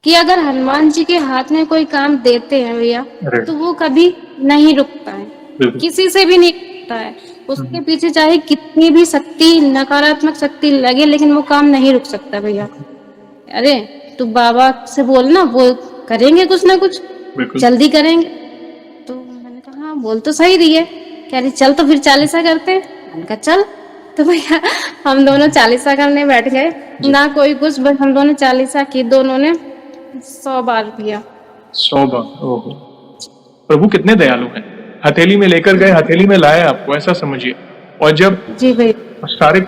कि अगर हनुमान जी के हाथ में कोई काम देते हैं भैया, राइट। तो वो कभी नहीं रुकता है, बिल्कुल। किसी से भी नहीं रुकता है। उसके हम्म, पीछे चाहे कितनी भी शक्ति, नकारात्मक शक्ति लगे, लेकिन वो काम नहीं रुक सकता भैया। अरे तू बाबा से बोल ना, वो करेंगे कुछ ना कुछ, बिल्कुल। जल्दी करेंगे। तो मैंने कहा हाँ बोल तो सही रही है। कह रही चल तो फिर चालीसा करते हैं। मैंने कहा चल। तो भैया हम दोनों चालीसा करने बैठ गए। जी। ना कोई कुछ, बस हम दोनों चालीसा की, दोनों ने 100 बार भैया। 100 बार, ओहो। प्रभु कितने दयालु हैं। हथेली में लेकर गए, हथेली में लाए आपको, ऐसा समझिए। और जब जी भैया। सारे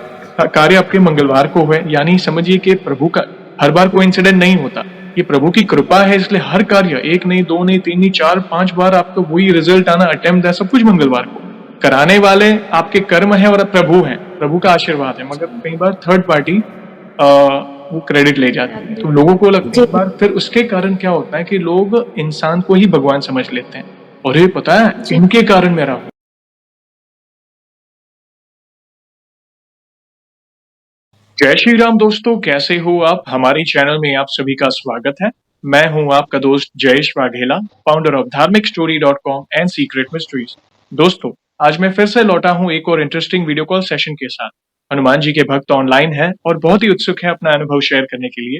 कार्य आपके मंगलवार को हुए, यानी समझिए कि प्रभु का हर बार कोई इंसिडेंट नहीं होता। ये प्रभु की कृपा है, इसलिए हर कार्य, एक नहीं, दो नहीं, तीन नहीं, चार पांच बार आपको वही रिजल्ट आना, अटेम्प्ट है, सब कुछ मंगलवार को। कराने वाले आपके कर्म है और प्रभु हैं, प्रभु का आशीर्वाद है, मगर कई बार थर्ड पार्टी वो क्रेडिट ले जाती है। तो लोगों को लगता है, जी एक बार फिर उसके कारण क्या होता है कि लोग इंसान को ही भगवान समझ लेते हैं, और ये पता है जी। इनके कारण मेरा हुआ। जय श्री राम दोस्तों, कैसे हो आप। हमारे चैनल में आप सभी का स्वागत है। मैं हूं आपका दोस्त जयेश वाघेला, फाउंडर ऑफ धार्मिक स्टोरी.com एंड सीक्रेट मिस्ट्रीज। दोस्तों, आज मैं फिर से लौटा हूं एक और इंटरेस्टिंग वीडियो कॉल सेशन के साथ। हनुमान जी के भक्त ऑनलाइन हैं और बहुत ही उत्सुक है अपना अनुभव शेयर करने के लिए।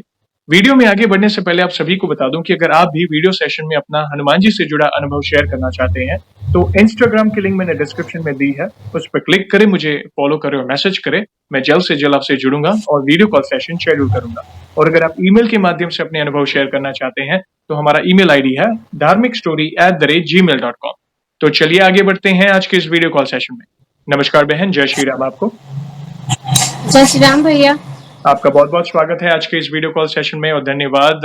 वीडियो में आगे बढ़ने से पहले आप सभी को बता दूं कि अगर आप भी वीडियो सेशन में अपना हनुमान जी से जुड़ा अनुभव शेयर करना चाहते हैं, तो इंस्टाग्राम की लिंक मैंने डिस्क्रिप्शन में दी है, उस पर क्लिक करें, मुझे फॉलो करें और मैसेज करें। मैं जल्द से जल्द आपसे जुड़ूंगा और वीडियो कॉल सेशन शेड्यूल करूंगा। और अगर आप ईमेल के माध्यम से अपने अनुभव शेयर करना चाहते हैं, तो हमारा ईमेल आईडी है dharmicstory@gmail.com। तो चलिए आगे बढ़ते हैं आज के इस वीडियो कॉल सेशन में। नमस्कार बहन, जय श्री राम आपको। जय श्री राम भैया। आपका बहुत बहुत स्वागत है आज के इस वीडियो कॉल सेशन में, और धन्यवाद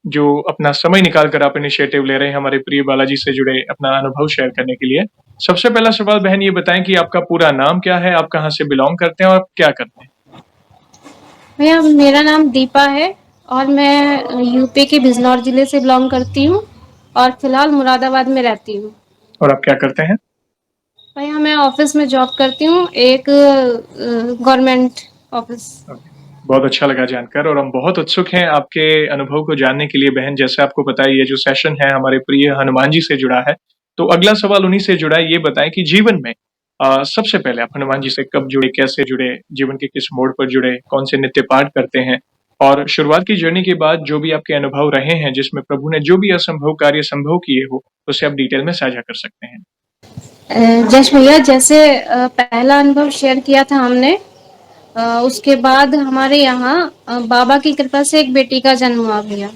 जो अपना समय निकाल कर आप इनिशिएटिव ले रहे हैं हमारे प्रिय बालाजी से जुड़े अपना अनुभव शेयर करने के लिए। सबसे पहला सवाल बहन, ये बताएं कि आपका पूरा नाम क्या है, आप कहाँ से बिलोंग करते हैं और आप क्या करते हैं। भैया मेरा नाम दीपा है, और मैं यूपी के बिजनौर जिले से बिलोंग करती हूँ, और फिलहाल मुरादाबाद में रहती हूँ। और आप क्या करते हैं। भैया मैं ऑफिस में जॉब करती हूँ, एक गवर्नमेंट ऑफिस। ओके। बहुत अच्छा लगा जानकर, और हम बहुत उत्सुक हैं आपके अनुभव को जानने के लिए बहन। जैसे आपको पता है, ये जो सेशन है हमारे प्रिय हनुमान जी से जुड़ा है, तो अगला सवाल उन्हीं से जुड़ा है। ये बताएं कि जीवन में सबसे पहले आप हनुमान जी से कब जुड़े, कैसे जुड़े, जीवन के किस मोड़ पर जुड़े, कौन से नित्य पाठ करते हैं, और शुरुआत की जर्नी के बाद जो भी आपके अनुभव रहे हैं, जिसमें प्रभु ने जो भी असंभव कार्य संभव किए हो, उसे आप डिटेल में साझा कर सकते हैं। जश भैया, जैसे पहला अनुभव शेयर किया था हमने, उसके बाद हमारे यहाँ बाबा की कृपा से एक बेटी का जन्म हुआ भैया।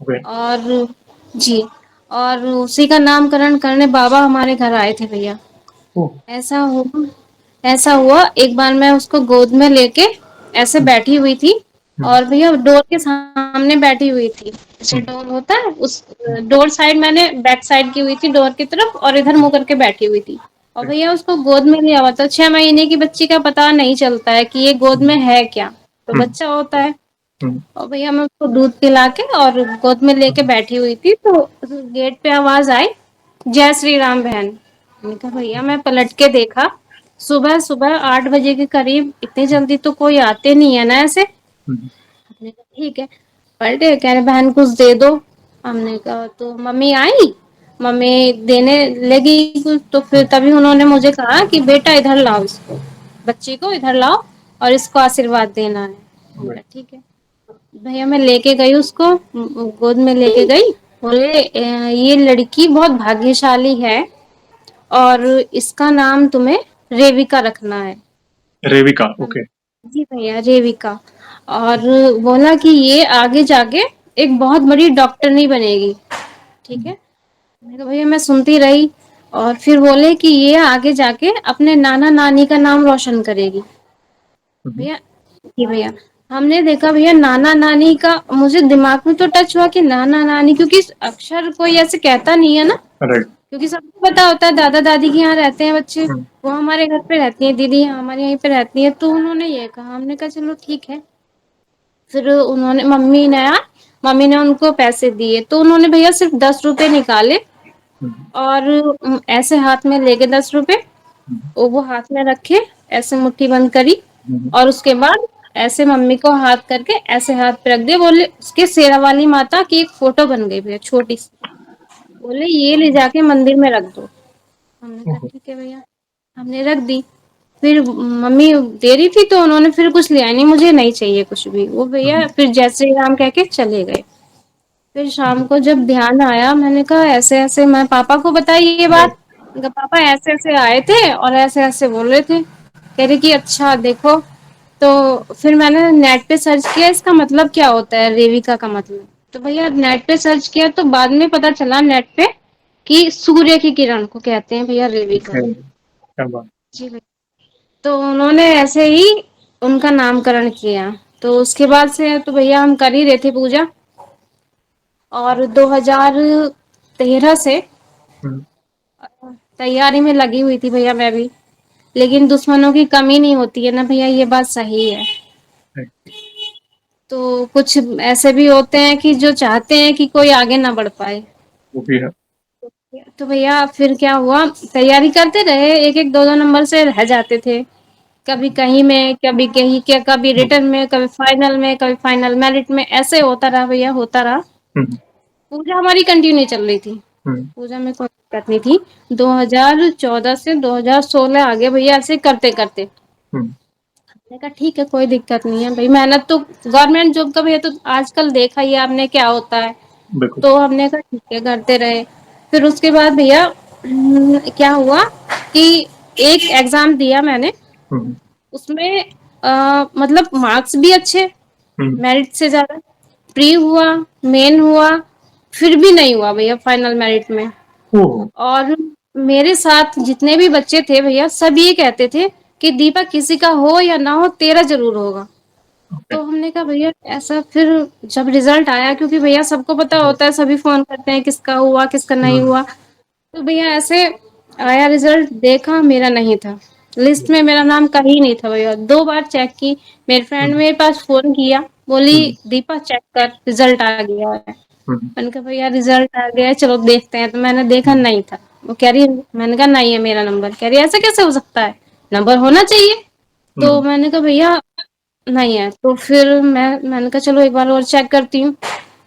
ओके। और जी, और उसी का नामकरण करने बाबा हमारे घर आए थे भैया। ओह। ऐसा हुआ ऐसा हुआ, एक बार मैं उसको गोद में लेके ऐसे हम्म, बैठी हुई थी, हम्म, और भैया डोर के सामने बैठी हुई थी। जैसे हम्म, डोर होता है, उस डोर साइड मैंने बैक साइड की हुई थी डोर की तरफ, और इधर मुंह करके बैठी हुई थी। और भैया उसको गोद में लिया हुआ था। 6 महीने की बच्ची का पता नहीं चलता है कि ये गोद में हम्म, है क्या, तो हम्म, बच्चा होता है। हम्म, और भैया मैं उसको दूध पिला के और गोद में लेके हम्म, बैठी हुई थी, तो गेट पे आवाज आई, जय श्री राम बहन। मैंने कहा भैया, मैं पलट के देखा, सुबह सुबह 8 बजे के करीब, इतनी जल्दी तो कोई आते नहीं है ना ऐसे। हम्म, हमने कहा ठीक है। पलटे, कह रहे बहन कुछ दे दो। हमने कहा, तो मम्मी आई, मम्मी देने लगी कुछ, तो फिर हम्म, तभी उन्होंने मुझे कहा कि बेटा इधर लाओ इसको, बच्ची को इधर लाओ, और इसको आशीर्वाद देना है। मैंने हम्म, कहा ठीक है। भैया मैं लेके गई उसको, गोद में लेके गई। बोले ये लड़की बहुत भाग्यशाली है, और इसका नाम तुम्हें रेविका रखना है। रेविका, हम ओके। जी भैया, रेविका। और बोला कि ये आगे जाके एक बहुत बड़ी डॉक्टरनी बनेगी। ठीक हम्म, है। मैंने कहा भैया, मैं सुनती रही। और फिर बोले कि ये आगे जाके अपने नाना नानी का नाम रोशन करेगी। हम्म, भैया जी भैया, हमने देखा भैया, नाना नानी का मुझे दिमाग में तो टच हुआ कि नाना नानी, क्योंकि अक्षर कोई ऐसे कहता नहीं है ना। राइट। क्योंकि सबको पता होता है दादा दादी के यहाँ रहते हैं बच्चे, हम्म, वो हमारे घर पे रहती है, दीदी हमारे यहीं पे रहती है। तो उन्होंने ये कहा, हमने कहा चलो ठीक है। फिर उन्होंने मम्मी ने उनको पैसे दिए, तो उन्होंने भैया सिर्फ 10 रुपए निकाले, हम्म, और ऐसे हाथ में लेके 10 रुपए, हम्म, वो हाथ में रखे, ऐसे मुट्ठी बंद करी, हम्म, और उसके बाद ऐसे मम्मी को हाथ करके ऐसे हाथ पे रख दिया, बोले उसके शेरा वाली माता की एक फोटो बन गई भैया छोटी सी, बोले ये ले जाके मंदिर में रख दो। हमने कहा ओहो, ठीक है भैया, हमने रख दी। फिर मम्मी दे रही थी तो उन्होंने फिर कुछ लिया नहीं, मुझे नहीं चाहिए कुछ भी, वो भैया हम्म, फिर जय श्री राम कह के चले गए। फिर शाम जी, को जब ध्यान आया, मैंने कहा ऐसे ऐसे, मैं पापा को बताई ये बात। राइट, मैंने कहा पापा ऐसे ऐसे आए थे और ऐसे ऐसे बोल रहे थे। कह रहे कि अच्छा देखो। तो फिर मैंने नेट पे सर्च किया इसका मतलब क्या होता है, रेविका का मतलब। तो भैया नेट पे सर्च किया तो बाद में पता चला नेट पे कि सूर्य की किरण को कहते हैं भैया रेविका। ओके, क्या बात। जी भैया। तो उन्होंने ऐसे ही उनका नामकरण किया। तो उसके बाद से तो भैया हम कर ही रहे थे पूजा। और 2013 से हम्म, तैयारी में लगी हुई थी भैया मैं भी। लेकिन दुश्मनों की कमी नहीं होती है ना भैया, ये बात सही है। राइट, तो कुछ ऐसे भी होते हैं कि जो चाहते हैं कि कोई आगे ना बढ़ पाए। वो भी है। तो भैया फिर क्या हुआ, तैयारी करते रहे, एक एक दो दो नंबर से रह जाते थे। कभी कहीं में, कभी कहीं क्या, कभी हम्म, रिटर्न में, कभी फाइनल में, कभी फाइनल मेरिट में, ऐसे होता रहा भैया, होता रहा। हम्म, पूजा हमारी कंटिन्यू चल रही थी। हम्म, पूजा में कोई दिक्कत नहीं थी। 2014 से 2016 आगे भैया ऐसे करते करते। हम्म, मैंने कहा ठीक है, कोई दिक्कत नहीं है भाई, मेहनत तो गवर्नमेंट जॉब का भैया तो आजकल देखा ही है आपने क्या होता है। बिल्कुल, तो हमने कहा ठीक है, करते रहे। फिर उसके बाद भैया क्या हुआ कि एक एग्जाम दिया मैंने। हम्म, उसमें मतलब मार्क्स भी अच्छे, हम्म, मेरिट से ज्यादा। प्री हुआ, मेन हुआ, फिर भी नहीं हुआ भैया फाइनल मेरिट में। ओहो, और मेरे साथ जितने भी बच्चे थे भैया, सब ये कहते थे कि दीपा किसी का हो या ना हो, तेरा जरूर होगा। ओके, तो हमने कहा भैया ऐसा। फिर जब रिजल्ट आया, क्योंकि भैया सबको पता राइट, होता है, सभी फोन करते हैं किसका हुआ किसका नहीं हम्म, हुआ। तो भैया ऐसे आया रिजल्ट, देखा मेरा नहीं था, लिस्ट में मेरा नाम कहीं नहीं था भैया। 2 बार चेक की, मेरी फ्रेंड हम्म, मेरे पास फोन किया, बोली हम्म, दीपा चेक कर, रिजल्ट आ गया है। हम्म, मैंने कहा भैया रिजल्ट आ गया है, चलो देखते हैं। तो मैंने देखा, हम्म, नहीं था। वो कह रही, मैंने कहा नहीं है मेरा नंबर। कह रही ऐसा कैसे हो सकता है, नंबर होना चाहिए। तो हम्म, मैंने कहा भैया नहीं है। तो फिर मैंने कहा चलो एक बार और चेक करती हूँ।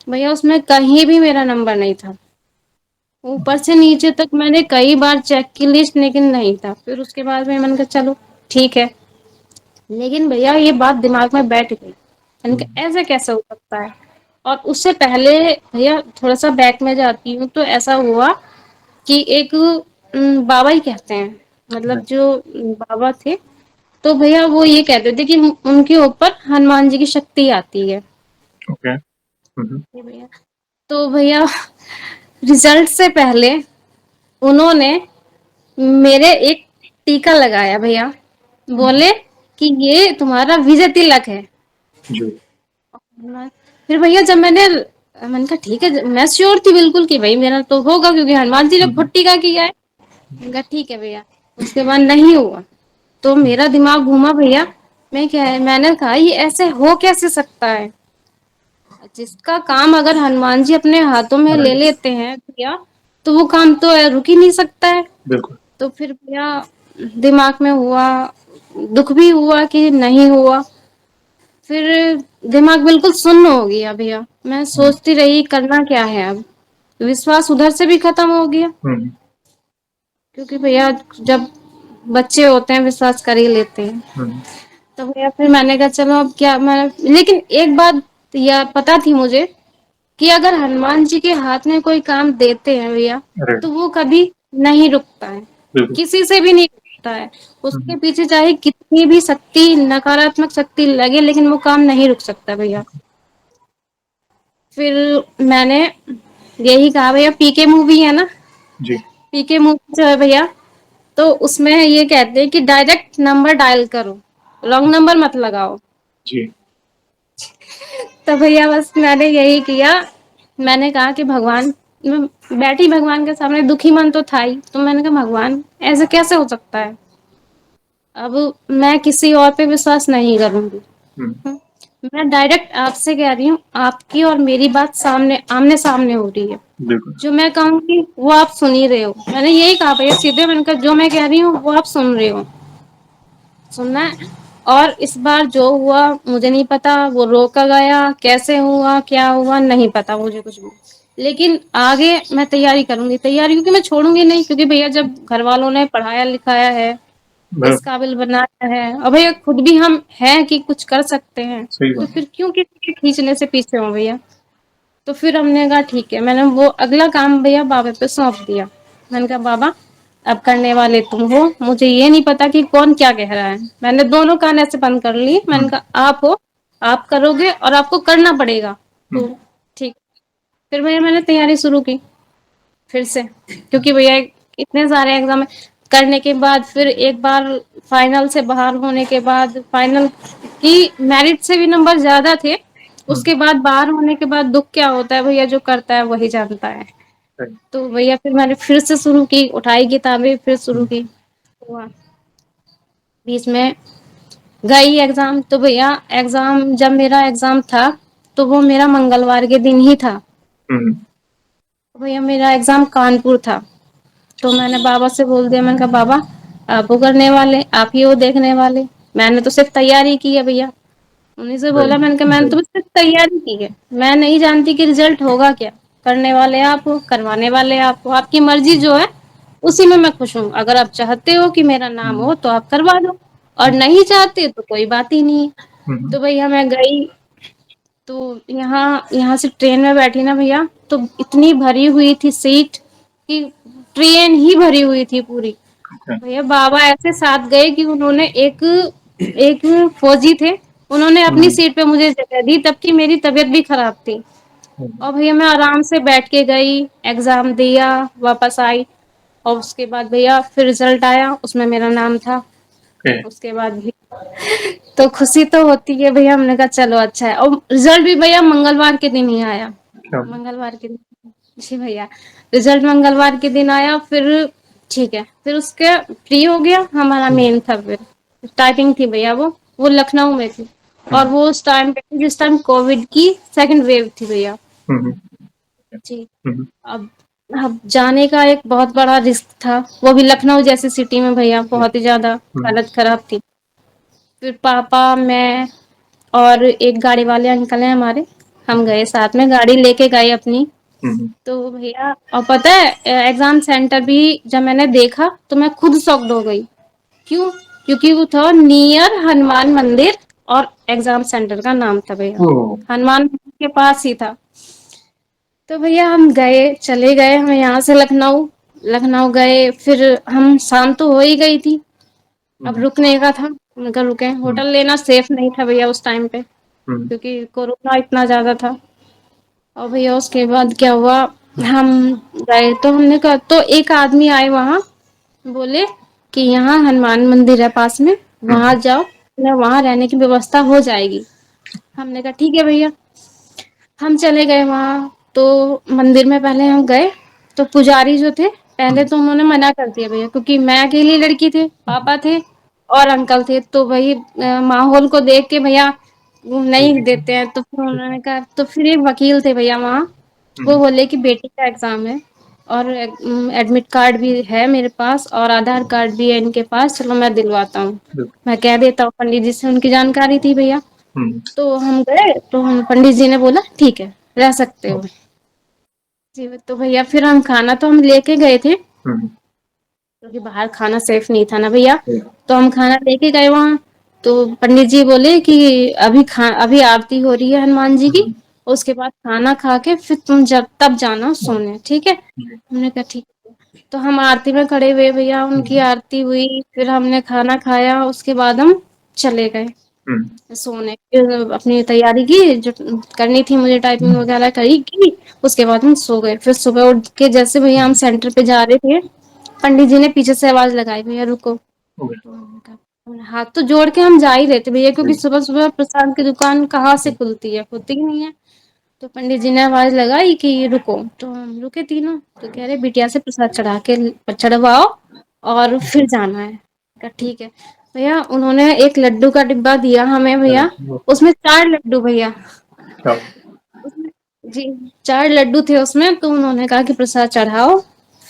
भैया उसमें कहीं भी मेरा नंबर नहीं था, ऊपर से नीचे तक मैंने कई बार चेक की लिस्ट, लेकिन नहीं था। फिर उसके बाद में मैंने कहा चलो ठीक है। लेकिन भैया ये बात दिमाग में बैठ गई, मैंने हम्म, कहा ऐसे कैसे हो सकता है। और उससे पहले भैया थोड़ा सा बैक में जाती हूँ, तो ऐसा हुआ कि एक बाबा ही कहते हैं, मतलब राइट, जो बाबा थे, तो भैया वो ये कहते थे कि उनके ऊपर हनुमान जी की शक्ति आती है। ओके, हम्म, ये भैया, तो भैया रिजल्ट से पहले उन्होंने मेरे एक टीका लगाया भैया। हम्म, बोले कि ये तुम्हारा विजय तिलक है। जी, फिर भैया जब मैंने कहा ठीक है, मैं श्योर थी बिल्कुल कि भाई मेरा तो होगा, क्योंकि हनुमान जी ने खुद हम्म, टीका किया है। मैंने कहा ठीक है भैया। उसके बाद नहीं हुआ, तो मेरा दिमाग घूमा भैया। मैंने कहा ये ऐसे हो कैसे सकता है, जिसका काम अगर हनुमान जी अपने हाथों में ले राइट, लेते हैं भैया, तो वो काम तो रुक ही नहीं सकता है। बिल्कुल, तो फिर भैया दिमाग में हुआ, दुख भी हुआ कि नहीं हुआ। फिर दिमाग बिल्कुल सुन्न हो गया भैया, मैं हम्म, सोचती रही करना क्या है अब। विश्वास उधर से भी खत्म हो गया, हम्म, क्योंकि भैया जब बच्चे होते हैं विश्वास कर ही लेते हैं। हम्म, तो भैया फिर मैंने कहा चलो अब क्या, मैं लेकिन एक बात यह पता थी मुझे कि अगर हनुमान जी के हाथ में कोई काम देते हैं भैया, राइट, तो वो कभी नहीं रुकता है, बिल्कुल, किसी से भी नहीं रुकता है। उसके हम्म, पीछे चाहे कितनी भी शक्ति, नकारात्मक शक्ति लगे, लेकिन वो काम नहीं रुक सकता भैया। फिर मैंने यही कहा भैया, पीके मूवी है ना, जी, पीके मूवी जो है भैया, तो उसमें ये कहते हैं कि डायरेक्ट नंबर डायल करो, रॉन्ग नंबर मत लगाओ। जी, तो भैया बस मैंने यही किया। मैंने कहा कि भगवान, मैं बैठी भगवान के सामने, दुखी मन तो था ही, तो मैंने कहा भगवान ऐसे कैसे हो सकता है, अब मैं किसी और पे विश्वास नहीं करूंगी। हम्म, मैं डायरेक्ट आपसे कह रही हूँ, आपकी और मेरी बात सामने आमने सामने हो रही है। बिल्कुल, जो मैं कहूंगी वो आप सुन ही रहे हो। मैंने यही कहा भैया सीधे, मैंने कहा जो मैं कह रही हूँ वो आप सुन रहे हो, सुनना है। और इस बार जो हुआ मुझे नहीं पता, वो रोका गया, कैसे हुआ, क्या हुआ, नहीं पता मुझे कुछ भी। लेकिन आगे मैं तैयारी करूंगी, तैयारी, क्योंकि मैं छोड़ूंगी नहीं, क्योंकि भैया जब घर वालों ने पढ़ाया लिखाया है, इस बिल्कुल। काबिल बनाया है, और भैया खुद भी हम हैं कि कुछ कर सकते हैं, सही तो बात है। फिर क्यों किसी के खींचने से पीछे हो भैया। तो फिर हमने कहा ठीक है, मैंने वो अगला काम भैया बाबा पे सौंप दिया। मैंने कहा बाबा अब करने वाले तुम हो, मुझे ये नहीं पता कि कौन क्या कह रहा है। मैंने दोनों कान ऐसे बंद कर लिए, मैंने हुँ, कहा आप हो, आप करोगे और आपको करना पड़ेगा। हुँ, तो ठीक। फिर भैया मैंने तैयारी शुरू की फिर से, क्योंकि भैया इतने सारे एग्जाम करने के बाद फिर एक बार फाइनल से बाहर होने के बाद, फाइनल की मेरिट से भी नंबर ज्यादा थे, हुँ, उसके बाद बाहर होने के बाद दुख क्या होता है भैया, जो करता है वही जानता है। सही। तो भैया फिर मैंने फिर से शुरू की, उठाई किताबें फिर शुरू हुँ, की। हुआ बीच में गई एग्जाम, तो भैया एग्जाम जब मेरा एग्जाम था तो वो मेरा मंगलवार के दिन ही था। हुँ, तो भैया मेरा एग्जाम कानपुर था। तो मैंने बाबा से बोल दिया, मैंने कहा बाबा आप वो करने वाले, आप ही वो देखने वाले, मैंने तो सिर्फ तैयारी की है भैया। उन्हीं से सही, बोला, मैंने कहा मैंने तो बस सिर्फ तैयारी की है, मैं नहीं जानती कि रिजल्ट होगा क्या। करने वाले आप हो, करवाने वाले आप हो, आपकी मर्जी जो है उसी में मैं खुश हूँ। अगर आप चाहते हो कि मेरा नाम हुँ, हो तो आप करवा दो, और हुँ, नहीं चाहते तो कोई बात ही नहीं है। हुँ, हुँ, तो भैया मैं गई, तो यहाँ यहाँ से ट्रेन में बैठी ना भैया, तो इतनी भरी हुई थी सीट कि ट्रेन ही भरी हुई थी पूरी। अच्छा। भैया बाबा ऐसे साथ गए कि उन्होंने एक एक फौजी थे, उन्होंने अपनी हुँ, सीट पे मुझे जगह दी, तबकि मेरी तबीयत भी खराब थी। हुँ, और भैया मैं आराम से बैठ के गई, एग्जाम दिया, वापस आई। और उसके बाद भैया फिर रिजल्ट आया, उसमें मेरा नाम था। ओके। उसके बाद भी तो खुशी तो होती है भैया, हमने कहा चलो अच्छा है। और रिजल्ट भी भैया मंगलवार के दिन ही आया, अच्छा। मंगलवार के दिन। जी भैया, रिजल्ट मंगलवार के दिन आया। फिर ठीक है, फिर उसके फ्री हो गया, हमारा हुँ, मेन था फिर स्टार्टिंग थी भैया, वो लखनऊ में थी। हुँ, और वो उस टाइम पे जिस टाइम कोविड की सेकंड वेव थी भैया। हुँ, हुँ, जी। हुँ, हुँ, अब अब जाने का एक बहुत बड़ा रिस्क था, वो भी लखनऊ जैसी सिटी में भैया, बहुत ही ज्यादा हुँ, हालत खराब थी। फिर पापा, मैं और एक गाड़ी वाले अंकल हैं हमारे, हम गए साथ में, गाड़ी लेके गए अपनी। हुँ, हुँ, तो भैया और पता है एग्जाम सेंटर भी जब मैंने देखा तो मैं खुद शॉक्ड हो गई। क्यों? क्योंकि वो था नियर हनुमान मंदिर, और एग्जाम सेंटर का नाम था भैया ओह! हनुमान मंदिर के पास ही था। तो भैया हम गए, चले गए, हम यहाँ से लखनऊ, लखनऊ गए, फिर हम शाम तो हो ही गई थी। अब हुँ, रुकने का था, उनका रुके, हुँ, होटल लेना सेफ नहीं था भैया उस टाइम पे, हुँ, क्योंकि कोरोना इतना ज्यादा था। और भैया उसके बाद क्या हुआ, हुँ, हम गए तो हमने कहा, तो एक आदमी आए वहां, बोले कि यहाँ हनुमान मंदिर है पास में, हुँ, वहां जाओ, वहां रहने की व्यवस्था हो जाएगी। हमने कहा ठीक है भैया। हम चले गए वहां, तो मंदिर में पहले हम गए, तो पुजारी जो थे, पहले हुँ, तो उन्होंने मना कर दिया भैया, क्योंकि मैं अकेली लड़की थे, हुँ, पापा थे और अंकल थे, तो वही माहौल को देख के भैया वो नहीं ठीक है, देते हैं। तो फिर ठीक है। उन्होंने कहा, तो फिर एक वकील थे भैया वहाँ, वो हुँ, बोले कि बेटी का एग्जाम है, और एडमिट कार्ड भी है मेरे पास और आधार कार्ड भी है इनके पास, चलो मैं दिलवाता हूँ, बिल्कुल। मैं कह देता हूँ पंडित जी से, उनकी जानकारी थी भैया। हुँ, तो हम गए, तो हम पंडित जी ने बोला ठीक है, रह सकते हो। जी, तो भैया फिर हम खाना तो हम लेके गए थे, हुँ, क्योंकि बाहर खाना सेफ नहीं था ना भैया। सही। तो हम खाना लेके गए वहां, तो पंडित जी बोले कि अभी आरती हो रही है हनुमान जी की, हुँ, उसके बाद खाना खा के फिर तुम जब तब जाना हाँ, सोने, ठीक है। जी। हमने कहा ठीक है। तो हम आरती में खड़े हुए भैया, उनकी हुँ, आरती हुई, फिर हमने खाना खाया, उसके बाद हम चले गए हुँ, सोने। फिर अपनी तैयारी की जो करनी थी मुझे, टाइपिंग हुँ, वगैरह करी की, उसके बाद हम सो गए। फिर सुबह उठ के जैसे भैया हम हुँ, सेंटर पे जा रहे थे, पंडित जी ने पीछे से आवाज लगाई, भैया रुको। ओके, तो हमने कहा, हाथ तो जोड़ के हम जा ही रहे थे भैया, क्योंकि सही। सुबह सुबह प्रसाद की दुकान कहाँ से हुँ, खुलती है, खुलती ही नहीं है। तो पंडित जी ने आवाज लगाई कि रुको, तो हम रुके तीनों। तो कह रहे बिटिया से प्रसाद चढ़वाओ और फिर जाना है। कहा ठीक है भैया। उन्होंने एक लड्डू का डिब्बा दिया हमें अरे भैया, वाह! उसमें 4 लड्डू भैया, क्या उसमें जी 4 लड्डू थे उसमें। तो उन्होंने कहा कि प्रसाद चढ़ाओ,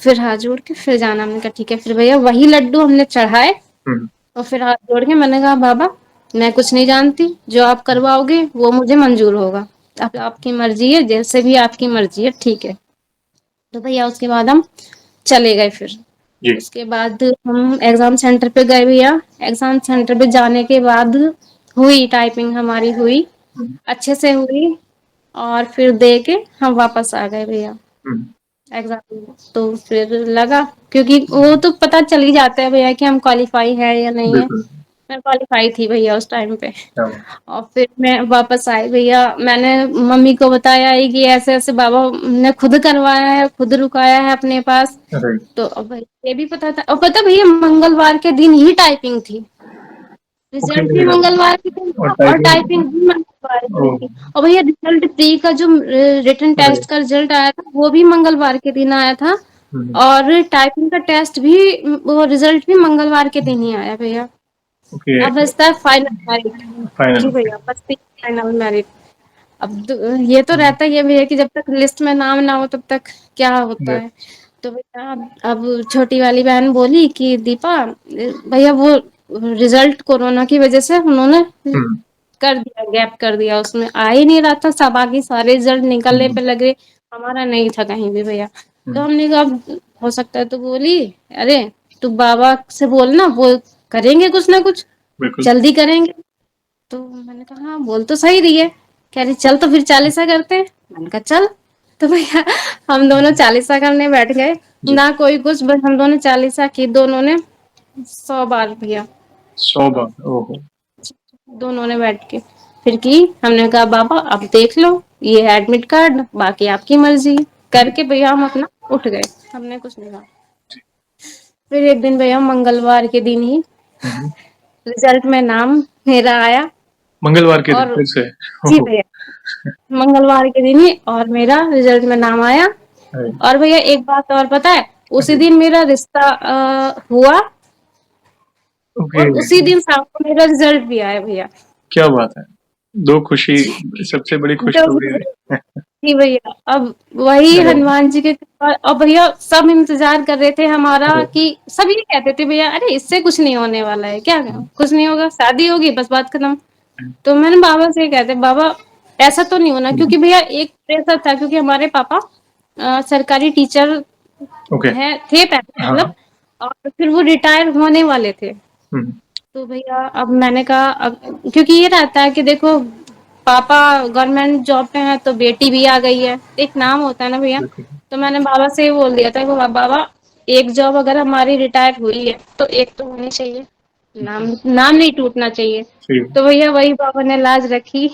फिर हाथ जोड़ के फिर जाना। हमने कहा ठीक है। फिर भैया वही लड्डू हमने चढ़ाए, हुँ, और फिर हाथ जोड़ के मैंने कहा बाबा मैं कुछ नहीं जानती, जो आप करवाओगे वो मुझे मंजूर होगा। अब आपकी मर्जी है, जैसे भी आपकी मर्जी है, ठीक है। तो भैया उसके बाद हम चले गए फिर। जी। उसके बाद हम एग्जाम सेंटर पे गए भैया। एग्जाम सेंटर पे जाने के बाद हुई टाइपिंग, हमारी हुई, हुँ, अच्छे से हुई। और फिर दे के हम वापस आ गए भैया हुँ, एग्जाम में। तो फिर लगा, क्योंकि वो तो पता चल ही जाता है भैया कि हम क्वालिफाई है या नहीं है। बिल्कुल। मैं क्वालिफाई थी भैया उस टाइम पे। क्या बात और फिर मैं वापस आई भैया। मैंने मम्मी को बताया है कि ऐसे ऐसे बाबा ने खुद करवाया है, खुद रुकाया है अपने पास। है। राइट। तो अब भाई ये भी पता था, और पता भैया मंगलवार के दिन ही टाइपिंग थी। ओके। रिजल्ट भी मंगलवार के दिन और था और टाइपिंग। टाइपिंग भी मंगलवार के दिन ओह! थी। और भैया रिजल्ट प्री का जो रिटन टेस्ट राइट। का रिजल्ट आया था वो भी मंगलवार के दिन आया था। हुँ, और टाइपिंग का टेस्ट भी, वो रिजल्ट भी मंगलवार के दिन ही आया भैया। ओके। अब बचता है फाइनल मेरिट। फाइनल। जी भैया, बचती है फाइनल मेरिट। ये तो रहता ही है भैया कि जब तक लिस्ट में नाम ना हो तब तक क्या होता राइट। है। तो भैया अब छोटी वाली बहन बोली कि दीपा, भैया वो रिजल्ट कोरोना की वजह से उन्होंने हुँ, कर दिया, गैप कर दिया, उसमें आ ही नहीं रहा था। सब बाकी सारे रिजल्ट निकलने हुँ, पे लगे, हमारा नहीं था कहीं भी भैया। हुँ, तो हमने कहा अब हो सकता है। तो बोली, अरे तू बाबा से बोलना, वो करेंगे कुछ ना कुछ, बिल्कुल। जल्दी करेंगे। तो मैंने कहा हाँ बोल तो सही रही है। कह रही चल तो फिर चालीसा करते हैं। मैंने कहा चल। तो भैया हम दोनों चालीसा करने बैठ गए। जी। ना कोई कुछ, बस हम दोनों चालीसा की, दोनों ने 100 बार भैया। 100 अब बार। ओहो! दोनों ने बैठ के फिर की। हमने कहा बाबा अब देख लो, ये है एडमिट कार्ड, बाकी आपकी मर्जी। जी। करके भैया हम अपना उठ गए। हमने कुछ नहीं कहा। जी। फिर एक दिन भैया मंगलवार के दिन ही हुँ, हुँ। रिजल्ट में नाम मेरा आया। मंगलवार के दिन और फिर से? जी ओहो! भैया, मंगलवार के दिन ही और मेरा रिजल्ट में नाम आया। राइट। और भैया एक बात और पता है, उसी जी। दिन मेरा रिश्ता हुआ। ओके। और उसी दिन शाम को मेरा रिजल्ट भी आया भैया। क्या बात है! 2 खुशी, सबसे बड़ी तो खुशखबरी है। जी भैया, अब वही राइट। हनुमान जी के कृपा। और भैया सब इंतजार कर रहे थे हमारा राइट। कि सब ये कहते थे भैया अरे इससे कुछ नहीं होने वाला है, क्या हुँ, कुछ नहीं होगा, शादी होगी बस बात खत्म। हुँ, तो मैंने बाबा से कहते, बाबा ऐसा तो नहीं होना, हुँ। क्योंकि भैया एक प्रेशर था, क्योंकि हमारे पापा सरकारी टीचर ओके। है थे पहले हाँ, मतलब। हाँ। और फिर वो रिटायर होने वाले थे। हुँ, तो भैया अब मैंने कहा, अब क्योंकि ये रहता है कि देखो पापा गवर्नमेंट जॉब पे हैं तो बेटी भी आ गई है, एक नाम होता है ना भैया। बिल्कुल। तो मैंने बाबा से ही बोल दिया था कि बाबा एक जॉब अगर हमारी रिटायर हुई है तो एक तो होनी चाहिए, नाम नाम नहीं टूटना चाहिए। सही। तो भैया वही बाबा ने लाज रखी।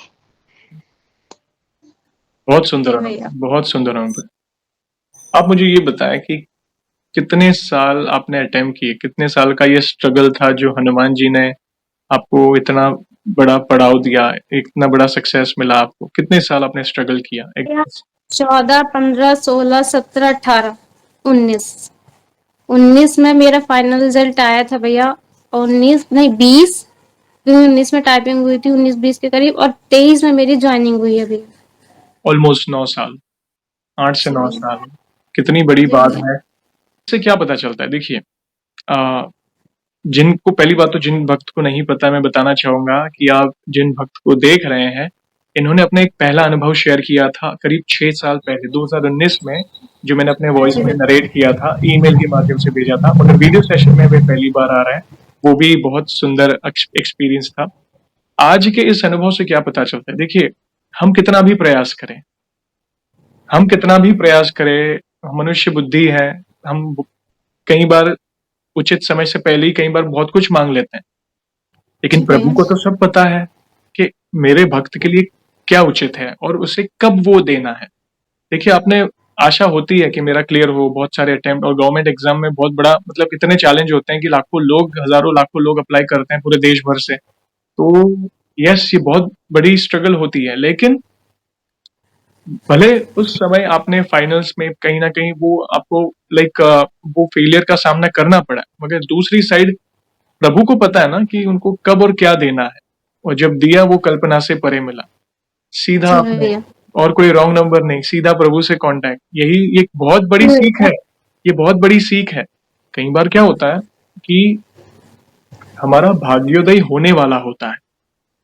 बहुत सुंदर जी अनुभव, भैया। बहुत सुंदर अनुभव। आप मुझे ये बताएँ कि कितने साल आपने अटेम्प्ट किए? कितने साल का ये स्ट्रगल था जो हनुमान जी ने आपको इतना बड़ा पड़ाव दिया, इतना बड़ा सक्सेस मिला आपको? कितने साल आपने स्ट्रगल किया? एक। 14, 15, 16, 17, 18, 19, 19 में मेरा फाइनल रिजल्ट आया था भैया। 19 नहीं 20, क्योंकि 19 में टाइपिंग हुई थी, 19-20 के करीब। और 23 में मेरी ज्वाइनिंग हुई है भैया। ऑलमोस्ट 9 साल, 8 से जी 9 भैया। साल, कितनी बड़ी जी बात भैया। है। इससे क्या पता चलता है? देखिए, अ, जिनको पहली बात तो जिन भक्त को नहीं पता, मैं बताना चाहूँगा कि आप जिन भक्त को देख रहे हैं, इन्होंने अपना एक पहला अनुभव शेयर किया था करीब 6 साल पहले 2019 में, जो मैंने अपने वॉइस जी में भैया। नरेट किया था, ईमेल के माध्यम से भेजा था, मगर वीडियो सेशन में वे पहली बार आ रहे हैं। वो भी बहुत सुंदर एक्सपीरियंस था। आज के इस अनुभव से क्या पता चलता है? देखिए, हम कितना भी प्रयास करें, हम कितना भी प्रयास करें, मनुष्य बुद्धि है, हम कई बार उचित समय से पहले ही कई बार बहुत कुछ माँग लेते हैं। लेकिन जी प्रभु भैया। को तो सब पता है कि मेरे भक्त के लिए क्या उचित है और उसे कब वो देना है। देखिए, आपने आशा होती है कि मेरा क्लियर हो, बहुत सारे अटेम्प्ट और गवर्नमेंट एग्ज़ाम में बहुत बड़ा मतलब इतने चैलेंज होते हैं कि लाखों लोग, हज़ारों लाखों लोग अप्लाई करते हैं पूरे देश भर से। तो यस, ये बहुत बड़ी स्ट्रगल होती है, लेकिन भले उस समय आपने फाइनल्स में कहीं न कहीं वो आपको लाइक वो फेलियर का सामना करना पड़ा, मगर दूसरी साइड प्रभु को पता है ना कि उनको कब और क्या देना है, और जब दिया वो कल्पना से परे मिला। सीधा जी आपने, भैया। और कोई रॉन्ग नंबर नहीं, सीधा प्रभु से कॉन्टैक्ट, यही एक बहुत बड़ी जी सीख भैया। है, ये बहुत बड़ी सीख है। कई बार क्या होता है कि हमारा भाग्योदय होने वाला होता है,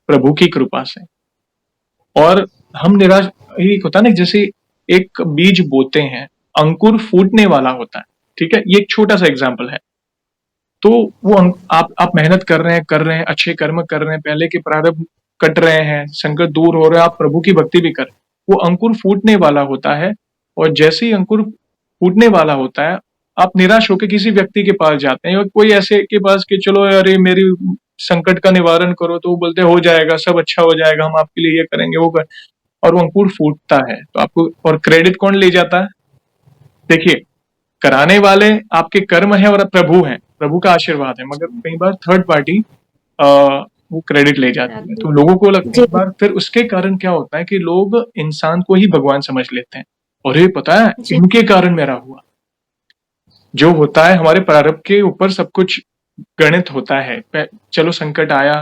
प्रभु की कृपा से। और हम निराश, एक होता है ना, जैसे एक बीज बोते हैं, अंकुर फूटने वाला होता है, ठीक है, ये एक छोटा सा एग्जाम्पल है। तो वो आप मेहनत कर रहे हैं, अच्छे कर्म कर रहे हैं, पहले के प्रारब्ध कट रहे हैं, संकट दूर हो रहे हैं, आप प्रभु की भक्ति भी कर, वो अंकुर फूटने वाला होता है। और जैसे ही अंकुर फूटने वाला होता है, आप निराश होकर किसी व्यक्ति के पास जाते हैं, और कोई ऐसे के पास कि चलो अरे मेरी संकट का निवारण करो, तो वो बोलते हो जाएगा, सब अच्छा हो जाएगा, हम आपके लिए ये करेंगे वो कर, और वो अंकुर फूटता है तो आपको, और क्रेडिट कौन ले जाता है? देखिए, कराने वाले आपके कर्म है और प्रभु हैं, प्रभु का आशीर्वाद है, मगर कई बार थर्ड पार्टी वो क्रेडिट ले जाती है। तो लोगों को लगता है, जी एक बार फिर उसके कारण क्या होता है कि लोग इंसान को ही भगवान समझ लेते हैं, और ये पता है जी इनके कारण मेरा हुआ। जो होता है हमारे प्रारब्ध के ऊपर सब कुछ गणित होता है। चलो संकट आया,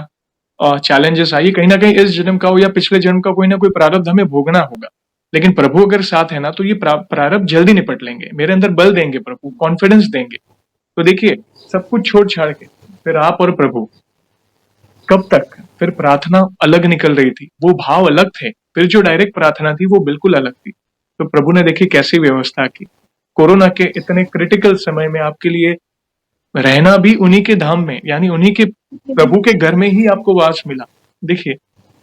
चैलेंजेस आई, कहीं ना कहीं इस जन्म का हो या पिछले जन्म का कोई ना कोई प्रारब्ध हमें भोगना होगा, लेकिन प्रभु अगर साथ है ना, तो ये प्रारब्ध जल्दी निपट लेंगे, मेरे अंदर बल देंगे प्रभु, कॉन्फिडेंस देंगे। तो देखिए, सब कुछ छोड़ छाड़ के फिर आप और प्रभु, कब तक? फिर प्रार्थना अलग निकल रही थी, वो भाव अलग थे, फिर जो डायरेक्ट प्रार्थना थी वो बिल्कुल अलग थी। तो प्रभु ने देखी कैसी व्यवस्था की, कोरोना के इतने क्रिटिकल समय में आपके लिए रहना भी उन्हीं के धाम में, यानी उन्हीं के प्रभु के घर में ही आपको वास मिला। देखिए,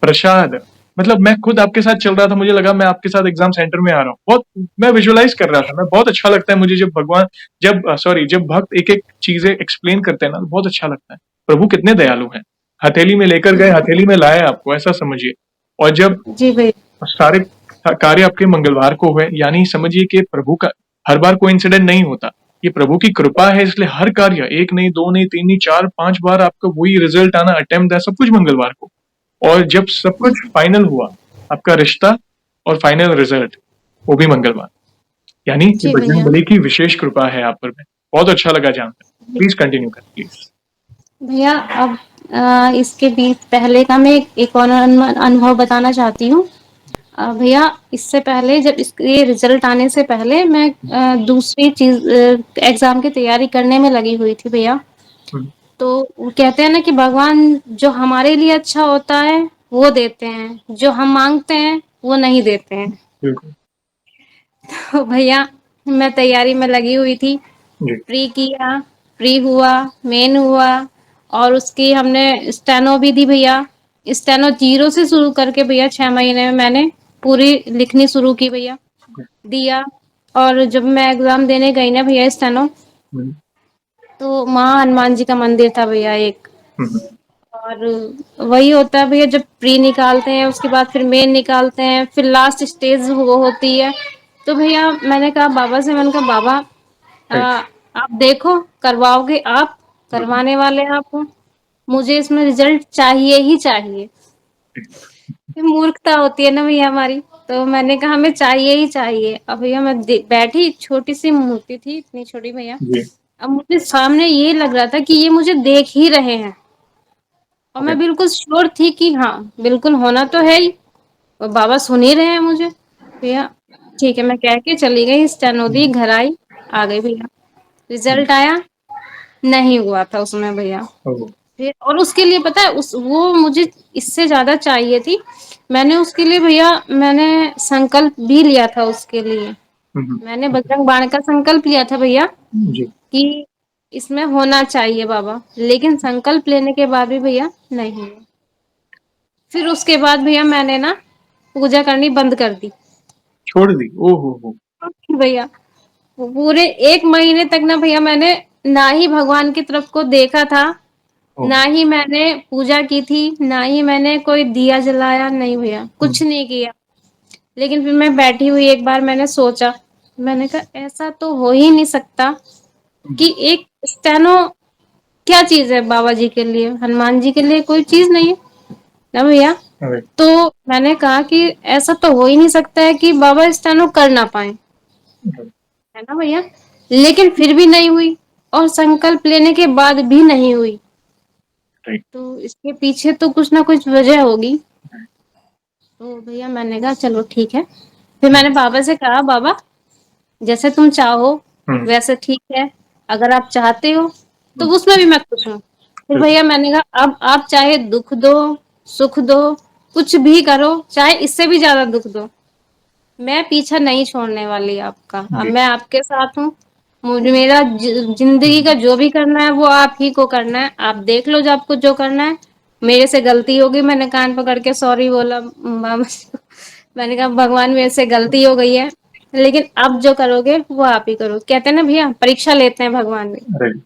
प्रसाद, मतलब मैं खुद आपके साथ चल रहा था, मुझे लगा मैं आपके साथ एग्जाम सेंटर में आ रहा हूँ, बहुत मैं विजुअलाइज कर रहा था, मैं बहुत अच्छा लगता है मुझे जब भगवान, जब भक्त एक एक चीजें एक्सप्लेन करते हैं ना, तो बहुत अच्छा लगता है। प्रभु कितने दयालु हैं, हथेली में लेकर गए, हथेली में लाए आपको, ऐसा समझिए। और जब जी भैया। सारे कार्य आपके मंगलवार को हुए, यानी समझिए कि प्रभु का हर बार कोई इंसिडेंट नहीं होता, ये प्रभु की कृपा है, इसलिए हर कार्य, एक नहीं, दो नहीं, तीन नहीं, चार पांच बार आपका वही रिजल्ट आना, अटेम्प्ट है, सब कुछ मंगलवार को। और जब सब कुछ फाइनल हुआ, आपका रिश्ता और फाइनल रिजल्ट, वो भी मंगलवार, यानी कि जी बजरंग भैया। बली की विशेष कृपा है आप पर में। बहुत अच्छा लगा जानकर, प्लीज कंटिन्यू कर प्लीज। भैया अब इसके बीच पहले का मैं एक और अनुभव बताना चाहती हूँ। भैया इससे पहले जब इसके रिजल्ट आने से पहले मैं दूसरी चीज एग्जाम की तैयारी करने में लगी हुई थी भैया। हम्म, तो वो कहते हैं ना कि भगवान जो हमारे लिए अच्छा होता है वो देते हैं, जो हम मांगते हैं वो नहीं देते हैं। बिल्कुल। तो भैया मैं तैयारी में लगी हुई थी, जी। प्री किया, प्री हुआ, मेन हुआ, और उसकी हमने स्टेनो भी दी भैया। स्टेनो जीरो से शुरू करके भैया 6 महीने में मैंने पूरी लिखनी शुरू की भैया, दिया। और जब मैं एग्जाम देने गई ना भैया स्टेनो, हम्म, तो वहाँ हनुमान जी का मंदिर था भैया एक। हम्म, और वही होता है भैया, जब प्री निकालते हैं उसके बाद फिर मेन निकालते हैं, फिर लास्ट स्टेज वो होती है। तो भैया मैंने कहा बाबा से, मैंने कहा बाबा right, आप देखो, करवाओगे आप, बिल्कुल, करवाने वाले आप हो, मुझे इसमें रिजल्ट चाहिए ही चाहिए। ये मूर्खता होती है ना भैया हमारी। तो मैंने कहा हमें चाहिए ही चाहिए। अब भैया मैं बैठी, छोटी सी मूर्ति थी, इतनी छोटी भैया। जी, अब मुझे सामने ये लग रहा था कि ये मुझे देख ही रहे हैं, और ओके, मैं बिल्कुल श्योर थी कि हाँ बिल्कुल होना तो है ही, और बाबा सुन ही रहे हैं मुझे। भैया ठीक है मैं कह के चली गई, स्टेनो दी, घर आई, आ गई भैया। रिजल्ट आया, नहीं हुआ था उसमें भैया। ओह, फिर और उसके लिए पता है, उस वो मुझे इससे ज्यादा चाहिए थी। मैंने उसके लिए भैया, मैंने संकल्प भी लिया था उसके लिए। मैंने बजरंग बाण का संकल्प लिया था भैया जी, कि इसमें होना चाहिए बाबा, लेकिन संकल्प लेने के बाद भी भैया नहीं हुआ। फिर उसके बाद भैया मैंने ना पूजा करनी बंद कर दी छोड़ दी, ओहो, भैया। वो पूरे 1 महीने तक ना भैया मैंने ना ही भगवान की तरफ को देखा था, ओह, ना ही मैंने पूजा की थी, ना ही मैंने कोई दिया जलाया, नहीं भैया हम्म, कुछ नहीं किया। लेकिन फिर मैं बैठी हुई एक बार मैंने सोचा, मैंने कहा ऐसा तो हो ही नहीं सकता कि एक स्टेनो क्या चीज है बाबा जी के लिए, हनुमान जी के लिए कोई चीज नहीं है ना भैया। राइट, तो मैंने कहा कि ऐसा तो हो ही नहीं सकता है कि बाबा स्टेनो कर ना पाए, है ना भैया। लेकिन फिर भी नहीं हुई, और संकल्प लेने के बाद भी नहीं हुई। राइट, तो इसके पीछे तो कुछ ना कुछ वजह होगी। तो भैया मैंने कहा चलो ठीक है। फिर मैंने बाबा से कहा बाबा जैसे तुम चाहो हम्म, वैसे ठीक है, अगर आप चाहते हो तो उसमें भी मैं खुश हूँ। फिर बिल्कुल, भैया मैंने कहा अब आप चाहे दुख दो, सुख दो, कुछ भी करो, चाहे इससे भी ज्यादा दुख दो, मैं पीछा नहीं छोड़ने वाली आपका। अब जी। मैं आपके साथ हूँ। मुझे मेरा जिंदगी का हम्म, जो भी करना है वो आप ही को करना है। आप देख लो जो आपको जो करना है। मेरे से गलती होगी, मैंने कान पकड़ के सॉरी बोला मामा जी को। मैंने कहा भगवान मेरे से गलती हो गई है, लेकिन अब जो करोगे वो आप ही करो। कहते हैं ना भैया, परीक्षा लेते हैं भगवान भी। राइट।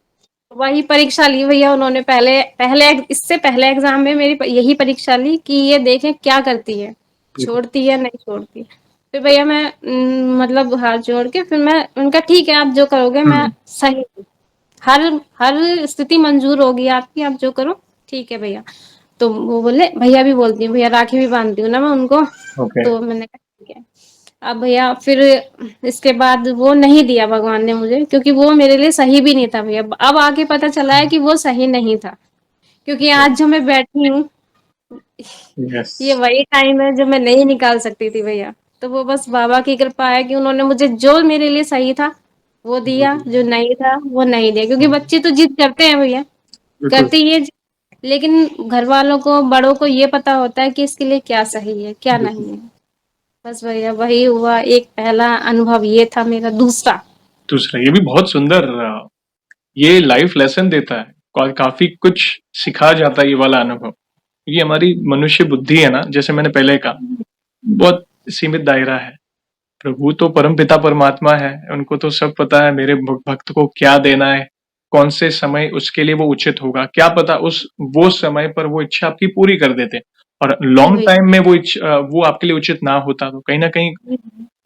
वही परीक्षा ली भैया उन्होंने। पहले पहले इससे पहले एग्जाम में मेरी यही परीक्षा ली कि ये देखें क्या करती है, छोड़ती है नहीं छोड़ती। फिर भैया मैं मतलब हाथ जोड़ के फिर मैं उनका, ठीक है आप जो करोगे मैं हम्म। सही हूँ। हर हर स्थिति मंजूर होगी आपकी, आप जो करो ठीक है भैया। तो वो बोले, भैया भी बोलती हूँ, भैया राखी भी बांधती हूँ ना मैं उनको। ओके। तो मैंने कहा ठीक है। अब भैया फिर इसके बाद वो नहीं दिया भगवान ने मुझे, क्योंकि वो मेरे लिए सही भी नहीं था भैया। अब आगे पता चला है कि वो सही नहीं था, क्योंकि आज जो मैं बैठी हूँ, यस। ये वही टाइम है जो मैं नहीं निकाल सकती थी भैया। तो वो बस बाबा की कृपा है कि उन्होंने मुझे जो मेरे लिए सही था वो दिया, जो नहीं था वो नहीं दिया। क्योंकि बच्चे तो जिद करते हैं भैया, बिल्कुल। करते ही है, लेकिन घर वालों को, बड़ों को ये पता होता है कि इसके लिए क्या सही है क्या बिल्कुल। नहीं है। बस भैया वही हुआ। एक पहला अनुभव ये था मेरा। दूसरा, दूसरा ये भी बहुत सुंदर, ये लाइफ लेसन देता है, और काफी कुछ सिखा जाता है ये वाला अनुभव। ये हमारी मनुष्य बुद्धि है ना, जैसे मैंने पहले कहा, बहुत सीमित दायरा है। प्रभु तो परमपिता परमात्मा है, उनको तो सब पता है मेरे भक्त को क्या देना है, कौन से समय उसके लिए वो उचित होगा, क्या पता उस वो समय पर वो इच्छा आपकी पूरी कर देते। और जी लॉन्ग भैया। टाइम में वो आपके लिए उचित ना होता तो कहीं ना कहीं, जी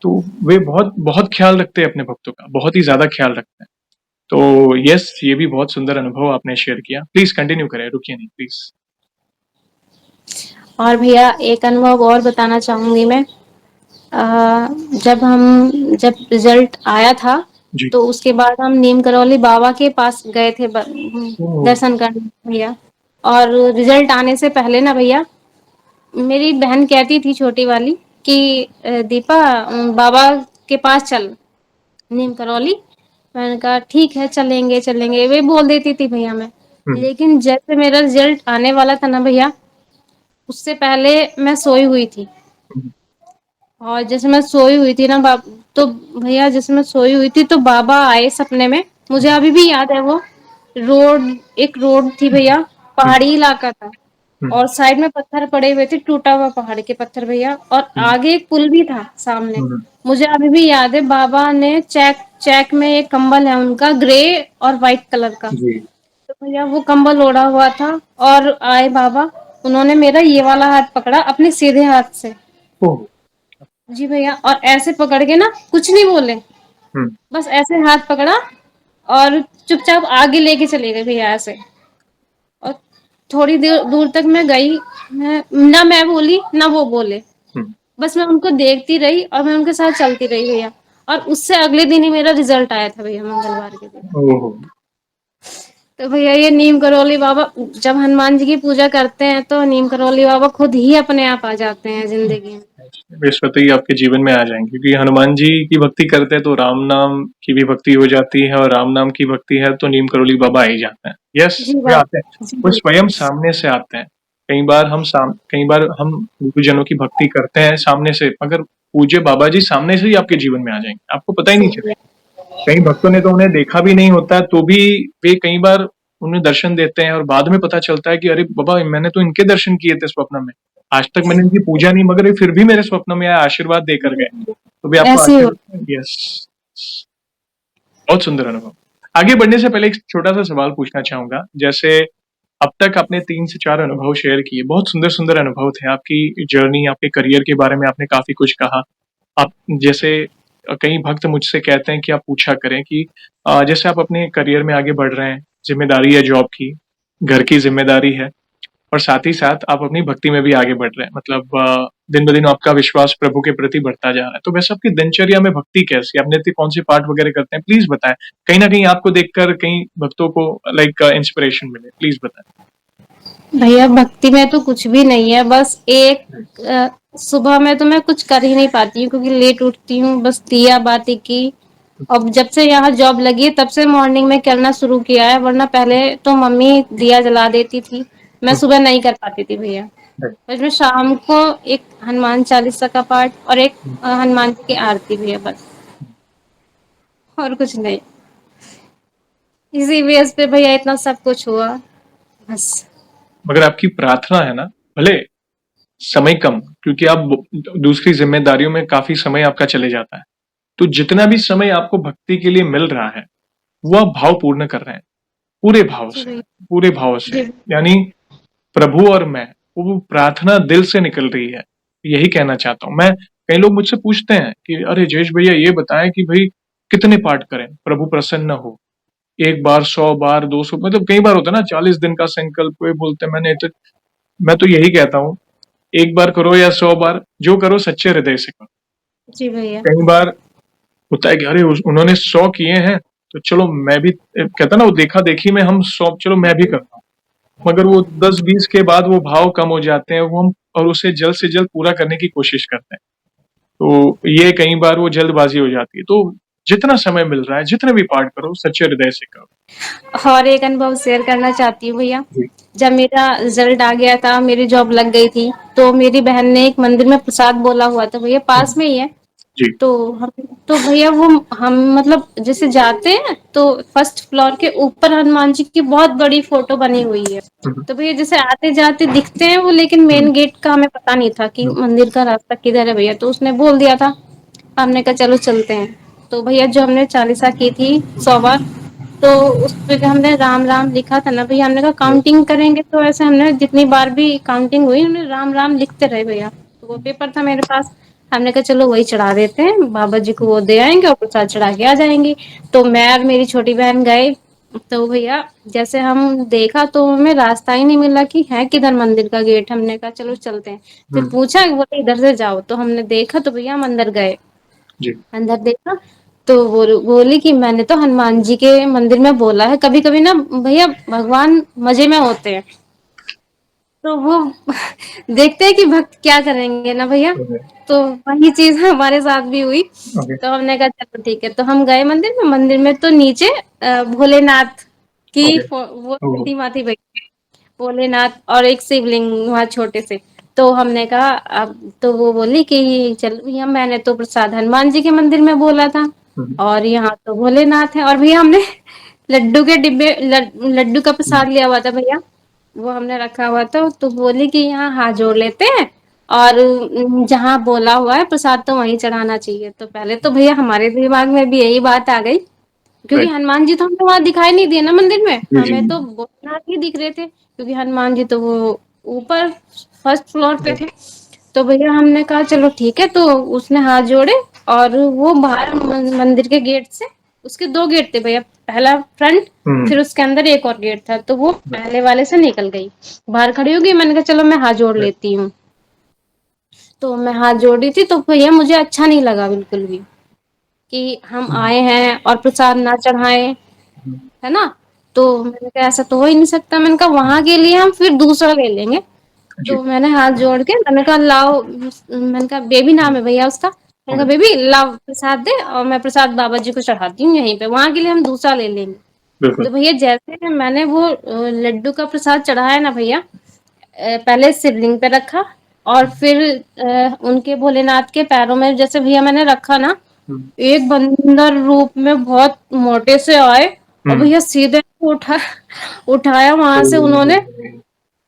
तो वे बहुत बहुत ख्याल रखते हैं अपने भक्तों का, बहुत ही ज्यादा ख्याल रखते हैं। तो यस, ये भी बहुत सुंदर अनुभव आपने शेयर किया। प्लीज कंटिन्यू करें, रुकिए नहीं प्लीज। और भैया एक अनुभव और बताना चाहूंगी मैं। अ, जब हम जब रिजल्ट आया था, जी। तो उसके बाद हम नीम करौली बाबा के पास गए थे ओह। दर्शन करने भैया। और रिजल्ट आने से पहले ना भैया, मेरी बहन कहती थी छोटी वाली कि दीपा बाबा के पास चल, नीम करौली। मैंने कहा ठीक है चलेंगे चलेंगे, वे बोल देती थी भैया मैं। हम्म। लेकिन जैसे मेरा रिजल्ट आने वाला था ना भैया, उससे पहले मैं सोई हुई थी। हम्म। और जैसे मैं सोई हुई थी ना तो भैया जैसे मैं सोई हुई थी तो बाबा आए सपने में। मुझे अभी भी याद है वो रोड, एक रोड थी भैया, हम्म। पहाड़ी इलाका था। हम्म। और साइड में पत्थर पड़े हुए थे, टूटा हुआ पहाड़ के पत्थर भैया, और हम्म। आगे एक पुल भी था सामने। हम्म। मुझे अभी भी याद है, बाबा ने चेक चेक में एक कंबल है उनका, ग्रे और व्हाइट कलर का। जी। तो भैया वो कंबल ओढ़ा हुआ था, और आए बाबा। उन्होंने मेरा ये वाला हाथ पकड़ा अपने सीधे हाथ से। ओह। जी भैया, और ऐसे पकड़ के ना कुछ नहीं बोले, हम्म। बस ऐसे हाथ पकड़ा और चुपचाप आगे लेके चले गए भैया ऐसे। और थोड़ी देर दूर तक मैं गई, मैं बोली ना वो बोले, हम्म। बस मैं उनको देखती रही और मैं उनके साथ चलती रही भैया। और उससे अगले दिन ही मेरा रिजल्ट आया था भैया, मंगलवार के दिन। ओह। तो भैया ये नीम करौली बाबा, जब हनुमान जी की पूजा करते हैं तो नीम करौली बाबा खुद ही अपने आप आ जाते हैं जिंदगी में। बृहस्पति ही आपके जीवन में आ जाएंगे, क्योंकि हनुमान जी की भक्ति करते हैं तो राम नाम की भी भक्ति हो जाती है, और राम नाम की भक्ति है तो नीम करोली बाबा आ ही जाते हैं। यस, जी वे बाबा। आते हैं। जी वो भैया। स्वयं सामने से आते हैं। कई बार हम गुरुजनों की भक्ति करते हैं सामने से, मगर पूज्य बाबा जी सामने से ही आपके जीवन में आ जाएंगे, आपको पता ही जी नहीं भैया। चलेगा। कई भक्तों ने तो उन्हें देखा भी नहीं होता है, तो भी वे कई बार उन्हें दर्शन देते हैं, और बाद में पता चलता है कि अरे बाबा, मैंने तो इनके दर्शन किए थे स्वप्न में। आज तक मैंने इनकी पूजा नहीं, मगर ये फिर भी मेरे स्वप्न में आए, आशीर्वाद देकर गए। तो भी आपको ऐसे ही होता आशीर्वाद। यस। बहुत सुंदर अनुभव। आगे बढ़ने से पहले एक छोटा सा सवाल पूछना चाहूंगा। जैसे अब तक आपने 3 से 4 अनुभव शेयर किए, बहुत सुंदर सुंदर अनुभव थे। आपकी जर्नी, आपके करियर के बारे में आपने काफी कुछ कहा। आप जैसे कई भक्त मुझसे कहते हैं कि आप पूछा करें कि जैसे आप अपने करियर में आगे बढ़ रहे हैं, जिम्मेदारी है जॉब की, घर की जिम्मेदारी है, और साथ ही साथ आप अपनी भक्ति में भी आगे बढ़ रहे हैं। मतलब दिन ब दिन आपका विश्वास प्रभु के प्रति बढ़ता जा रहा है। तो वैसे आपकी दिनचर्या में भक्ति कैसी है? आप नित्य कौन से पाठ वगैरह करते हैं? प्लीज बताएं। कहीं ना कहीं आपको देखकर कई भक्तों को लाइक इंस्पिरेशन मिले, प्लीज बताएं। है। भैया भक्ति में तो कुछ भी नहीं है, बस एक सुबह में तो मैं कुछ कर ही नहीं पाती हूँ क्योंकि लेट उठती हूँ, बस दिया बाती की। अब जब से यहाँ जॉब लगी है तब से मॉर्निंग में करना शुरू किया है, वरना पहले तो मम्मी दिया जला देती थी, मैं सुबह नहीं कर पाती थी भैया। राइट। उसमें शाम को एक हनुमान चालीसा का पाठ और एक हुँ, हनुमान जी की आरती भी है बस, हुँ। और कुछ नहीं। इसी बेस पे भैया इतना सब कुछ हुआ बस। मगर आपकी प्रार्थना है ना, भले समय कम, क्योंकि आप दूसरी ज़िम्मेदारियों में काफ़ी समय आपका चले जाता है। तो जितना भी समय आपको भक्ति के लिए मिल रहा है, वो आप भावपूर्ण कर रहे हैं, पूरे भाव जी से, भैया। पूरे भाव से। जी। यानी प्रभु और मैं, वो प्रार्थना दिल से निकल रही है, यही कहना चाहता हूँ। मैं कई लोग मुझसे पूछते हैं कि अरे जयेश भैया ये बताएँ कि भई कितने पाठ करें, प्रभु प्रसन्न हो? 1 बार, 100 बार, 200, मतलब कई बार होता है ना 40 दिन का संकल्प, कोई बोलते हैं मैं तो यही कहता हूँ, 1 बार करो या 100 बार, जो करो सच्चे हृदय से करो। जी भैया। कई बार होता है कि अरे उन्होंने 100 किए हैं, तो चलो मैं भी, कहते हैं ना वो देखा-देखी में हम 100, चलो मैं भी करता हूँ। मगर वो 10-20 के बाद वो भाव कम हो जाते हैं, वो हम और उसे जल्द से जल्द पूरा करने की कोशिश करते हैं। तो ये कई बार वो जल्दबाज़ी हो जाती है। तो जितना समय मिल रहा है, जितने भी पाठ करो, सच्चे हृदय से करो। और एक अनुभव शेयर करना चाहती हूँ भैया। जी, जब मेरा रिजल्ट आ गया था, मेरी जॉब लग गई थी, तो मेरी बहन ने एक मंदिर में प्रसाद बोला हुआ था भैया, हुँ, पास में ही है। जी, तो हम तो भैया वो हम मतलब जैसे जाते हैं तो फर्स्ट फ्लोर के ऊपर हनुमान जी की बहुत बड़ी फोटो बनी हुई है। हुँ, हुँ, तो भैया जैसे आते जाते दिखते हैं वो, लेकिन हुँ, मेन गेट का हमें पता नहीं था कि हुँ, मंदिर का रास्ता किधर है भैया। तो उसने बोल दिया था, हमने कहा चलो चलते हैं। तो भैया जो हमने चालीसा की थी 100 बार, तो उस पे जो हमने राम राम लिखा था ना भैया, हमने कहा हुँ, काउंटिंग करेंगे तो ऐसे हमने जितनी बार भी काउंटिंग हुई हमने राम राम लिखते रहे भैया। तो वो पेपर था मेरे पास, हमने कहा चलो वही चढ़ा देते हैं, बाबा जी को हुँ, वो दे आएंगे और प्रसाद चढ़ा के आ जाएंगे। तो मैं और मेरी छोटी बहन गए। तो भैया जैसे हम देखा तो हमें रास्ता ही नहीं मिला कि है किधर मंदिर का गेट। हमने कहा चलो चलते हैं। फिर हुँ, पूछा बोले इधर से जाओ, तो हमने देखा तो भैया हम अंदर गए। जी, अंदर देखा तो वो बोली कि मैंने तो हनुमान जी के मंदिर में बोला है। कभी कभी ना भैया भगवान मजे में होते हैं, तो वो देखते हैं कि भक्त क्या करेंगे ना भैया। ओके, तो वही चीज हमारे साथ भी हुई। ओके, तो हमने कहा चलो ठीक है, तो हम गए मंदिर में तो नीचे भोलेनाथ की ओके, वो ओह! प्रतिमा थी भैया, भोलेनाथ और एक शिवलिंग वहाँ छोटे से। तो हमने कहा अब तो वो बोली कि चल भैया, मैंने तो प्रसाद हनुमान जी के मंदिर में बोला था हुँ, और यहाँ तो भोलेनाथ है। और भैया हमने लड्डू के डिब्बे लड्डू का हुँ, प्रसाद लिया हुआ था भैया, वो हमने रखा हुआ था। तो बोली कि यहाँ हाथ जोड़ लेते हैं और जहाँ बोला हुआ है प्रसाद तो वहीं चढ़ाना चाहिए। तो पहले तो भैया हमारे दिमाग में भी यही बात आ गई, क्योंकि राइट, हनुमान जी तो हमको वहां दिखाई नहीं दिए ना मंदिर में, जी, जी, हमें तो भोलेनाथ ही दिख रहे थे, क्योंकि हनुमान जी तो वो ऊपर फर्स्ट फ्लोर पे राइट, थे। तो भैया हमने कहा चलो ठीक है, तो उसने हाथ जोड़े और वो बाहर मंदिर के गेट से, उसके दो गेट थे भैया, पहला फ्रंट, हुँ, फिर उसके अंदर एक और गेट था। तो वो पहले वाले से निकल गई, बाहर खड़ी होगी, मैंने कहा चलो मैं हाथ जोड़ राइट, लेती हूँ। तो मैं हाथ जोड़ी थी तो भैया मुझे अच्छा नहीं लगा बिल्कुल भी कि हम हुँ, आए हैं और प्रसाद ना चढ़ाएं, हुँ, है ना। तो मैंने कहा ऐसा तो हो ही नहीं सकता, मैंने कहा वहां के लिए हम फिर दूसरा ले लेंगे। जी, तो मैंने हाथ जोड़ के मैंने कहा लाओ, मैंने कहा बेबी नाम है भैया उसका, मैंने कहा ओके, बेबी लाओ प्रसाद दे और मैं प्रसाद बाबा जी को चढ़ाती हूँ यहीं पे, वहां के लिए हम दूसरा ले लेंगे। बिल्कुल, तो भैया जैसे मैंने वो लड्डू का प्रसाद चढ़ाया ना भैया, पहले शिवलिंग पे रखा और फिर उनके भोलेनाथ के पैरों में जैसे भैया मैंने रखा ना, हुँ, एक बंदर रूप में बहुत मोटे से आए और हुँ, भैया सीधे उठाया वहां से उन्होंने। ओह!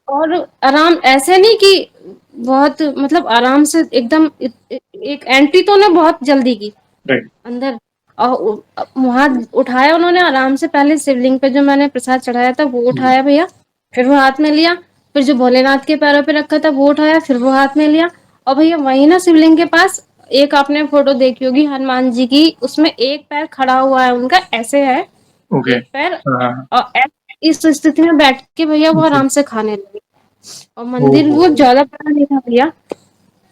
और आराम ऐसे नहीं कि बहुत मतलब आराम से एकदम एक एंट्री तो उन्होंने बहुत जल्दी की राइट, अंदर, और वहां उठाया उन्होंने आराम से। पहले शिवलिंग पे जो मैंने प्रसाद चढ़ाया था वो जी, उठाया भैया, फिर वो हाथ में लिया, फिर जो भोलेनाथ के पैरों पे रखा था वो उठाया, फिर वो हाथ में लिया। और भैया वही ना शिवलिंग के पास एक आपने फोटो देखी होगी हनुमान जी की, उसमें एक पैर खड़ा हुआ है उनका, ऐसे है ओके, एक पैर, हाँ, हाँ, और इस स्थिति में बैठ के भैया वो जी, आराम से खाने लगे। और ओह मंदिर हो! वो ज्यादा बड़ा नहीं था भैया,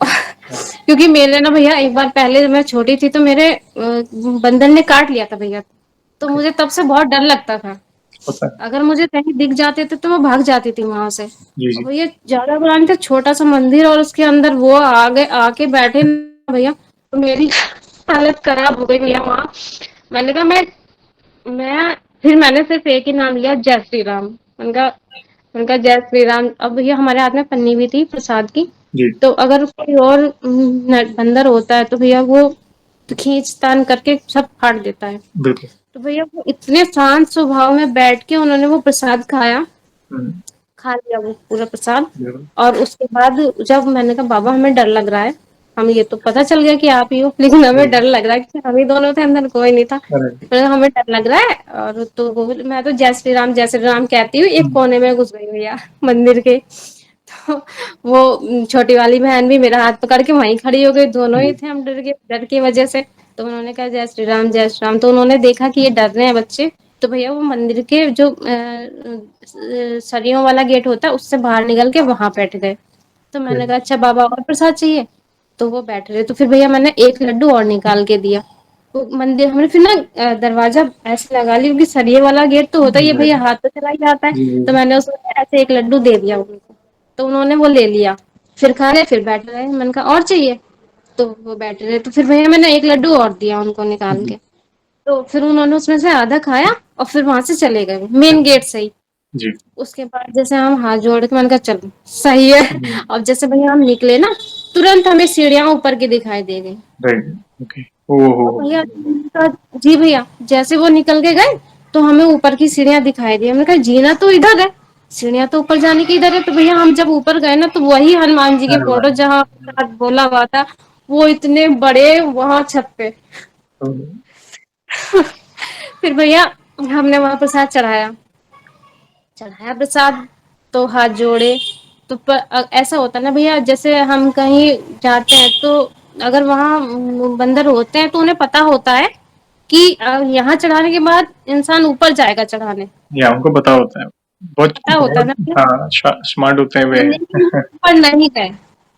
हाँ, क्योंकि मेरे ना भैया एक बार पहले जब मैं छोटी थी तो मेरे बंदर ने काट लिया था भैया। तो ओके, मुझे तब से बहुत डर लगता था, होता है, अगर मुझे कहीं दिख जाते थे तो मैं भाग जाती थी वहां से। जी, और जी, भैया ज्यादा बड़ा नहीं था, छोटा सा मंदिर और उसके अंदर वो आ गए आके बैठे ना भैया, तो मेरी हालत खराब हो गई भैया वहां। मैंने कहा मैं फिर मैंने सिर्फ एक ही नाम लिया, जय श्री राम। मैंने कहा मैंने कहा जय श्री राम। अब भैया हमारे हाथ में पन्नी भी थी प्रसाद की, जी, तो अगर कोई और बंदर होता है तो भैया वो खींच तान करके सब फाड़ देता है। बिल्कुल। तो भैया वो इतने शांत स्वभाव में बैठ के उन्होंने वो प्रसाद खाया, हुँ, खा लिया वो पूरा प्रसाद। बिल्कुल। और उसके बाद जब मैंने कहा बाबा हमें डर लग रहा है, हम ये तो पता चल गया कि आप ही हो, लेकिन हमें हुँ, डर लग रहा है कि हम ही दोनों थे, अंदर कोई नहीं था। करेक्ट। मैंने कहा, हमें डर लग रहा है। और तो मैं तो जय श्री राम कहती हूँ, एक हुँ, कोने में घुस गई भैया मंदिर के। तो वो छोटी वाली बहन भी मेरा हाथ पकड़ के वहीं खड़ी हो गई, दोनों ही जी, थे हम डर की वजह से। तो उन्होंने कहा जय श्री राम जय श्री राम। तो उन्होंने देखा कि ये डर रहे हैं बच्चे, तो भैया वो मंदिर के जो सरियों वाला गेट होता है उससे बाहर निकल के वहां बैठ गए। तो मैंने जी, कहा अच्छा बाबा और प्रसाद चाहिए, तो वो बैठ रहे। तो फिर भैया मैंने एक लड्डू और निकाल के दिया। वो मंदिर हमने फिर ना दरवाजा ऐसे लगा लिया, क्योंकि सरिये वाला गेट तो होता ही है भैया, हाथ तो चला ही जाता है। जी, तो जी, मैंने उसमें ऐसे एक लड्डू दे दिया उनको, तो उन्होंने वो ले लिया। फिर खा रहे, फिर बैठ रहे। मैंने कहा और चाहिए, तो वो बैठ रहे। तो फिर भैया मैंने एक लड्डू और दिया उनको निकाल जी, के। तो फिर उन्होंने उसमें से आधा खाया और फिर वहां से चले गए मेन गेट से ही। जी, उसके बाद जैसे हम हाथ जोड़ के, मैंने कहा चलो सही है। हुँ, अब जैसे भैया हम निकले ना, तुरंत हमें सीढ़ियां ऊपर की दिखाई दे गई। Right, okay. ओह हो, और हो! भैया जी भैया जैसे वो निकल के गए, तो हमें ऊपर की सीढ़ियां दिखाई दी। हमने कहा जीना तो इधर है, सीढ़ियां तो ऊपर जाने की इधर है। तो भैया हम जब ऊपर गए ना, तो वही हनुमान जी की अरे फोटो वाह! जहाँ साथ बोला हुआ था, वो इतने बड़े वहां छत पे। ओह! फिर भैया हमने वहां प्रसाद चढ़ाया, चढ़ाया प्रसाद, तो हाथ जोड़े। तो ऐसा होता है ना भैया, जैसे हम कहीं जाते हैं तो अगर वहां बंदर होते हैं तो उन्हें पता होता है कि यहाँ चढ़ाने के बाद इंसान ऊपर जाएगा चढ़ाने। या उनको पता होता है। बहुत पता होता है बहुत ना भैया। हाँ, स्मार्ट होते हैं वे। लेकिन हम ऊपर नहीं गए।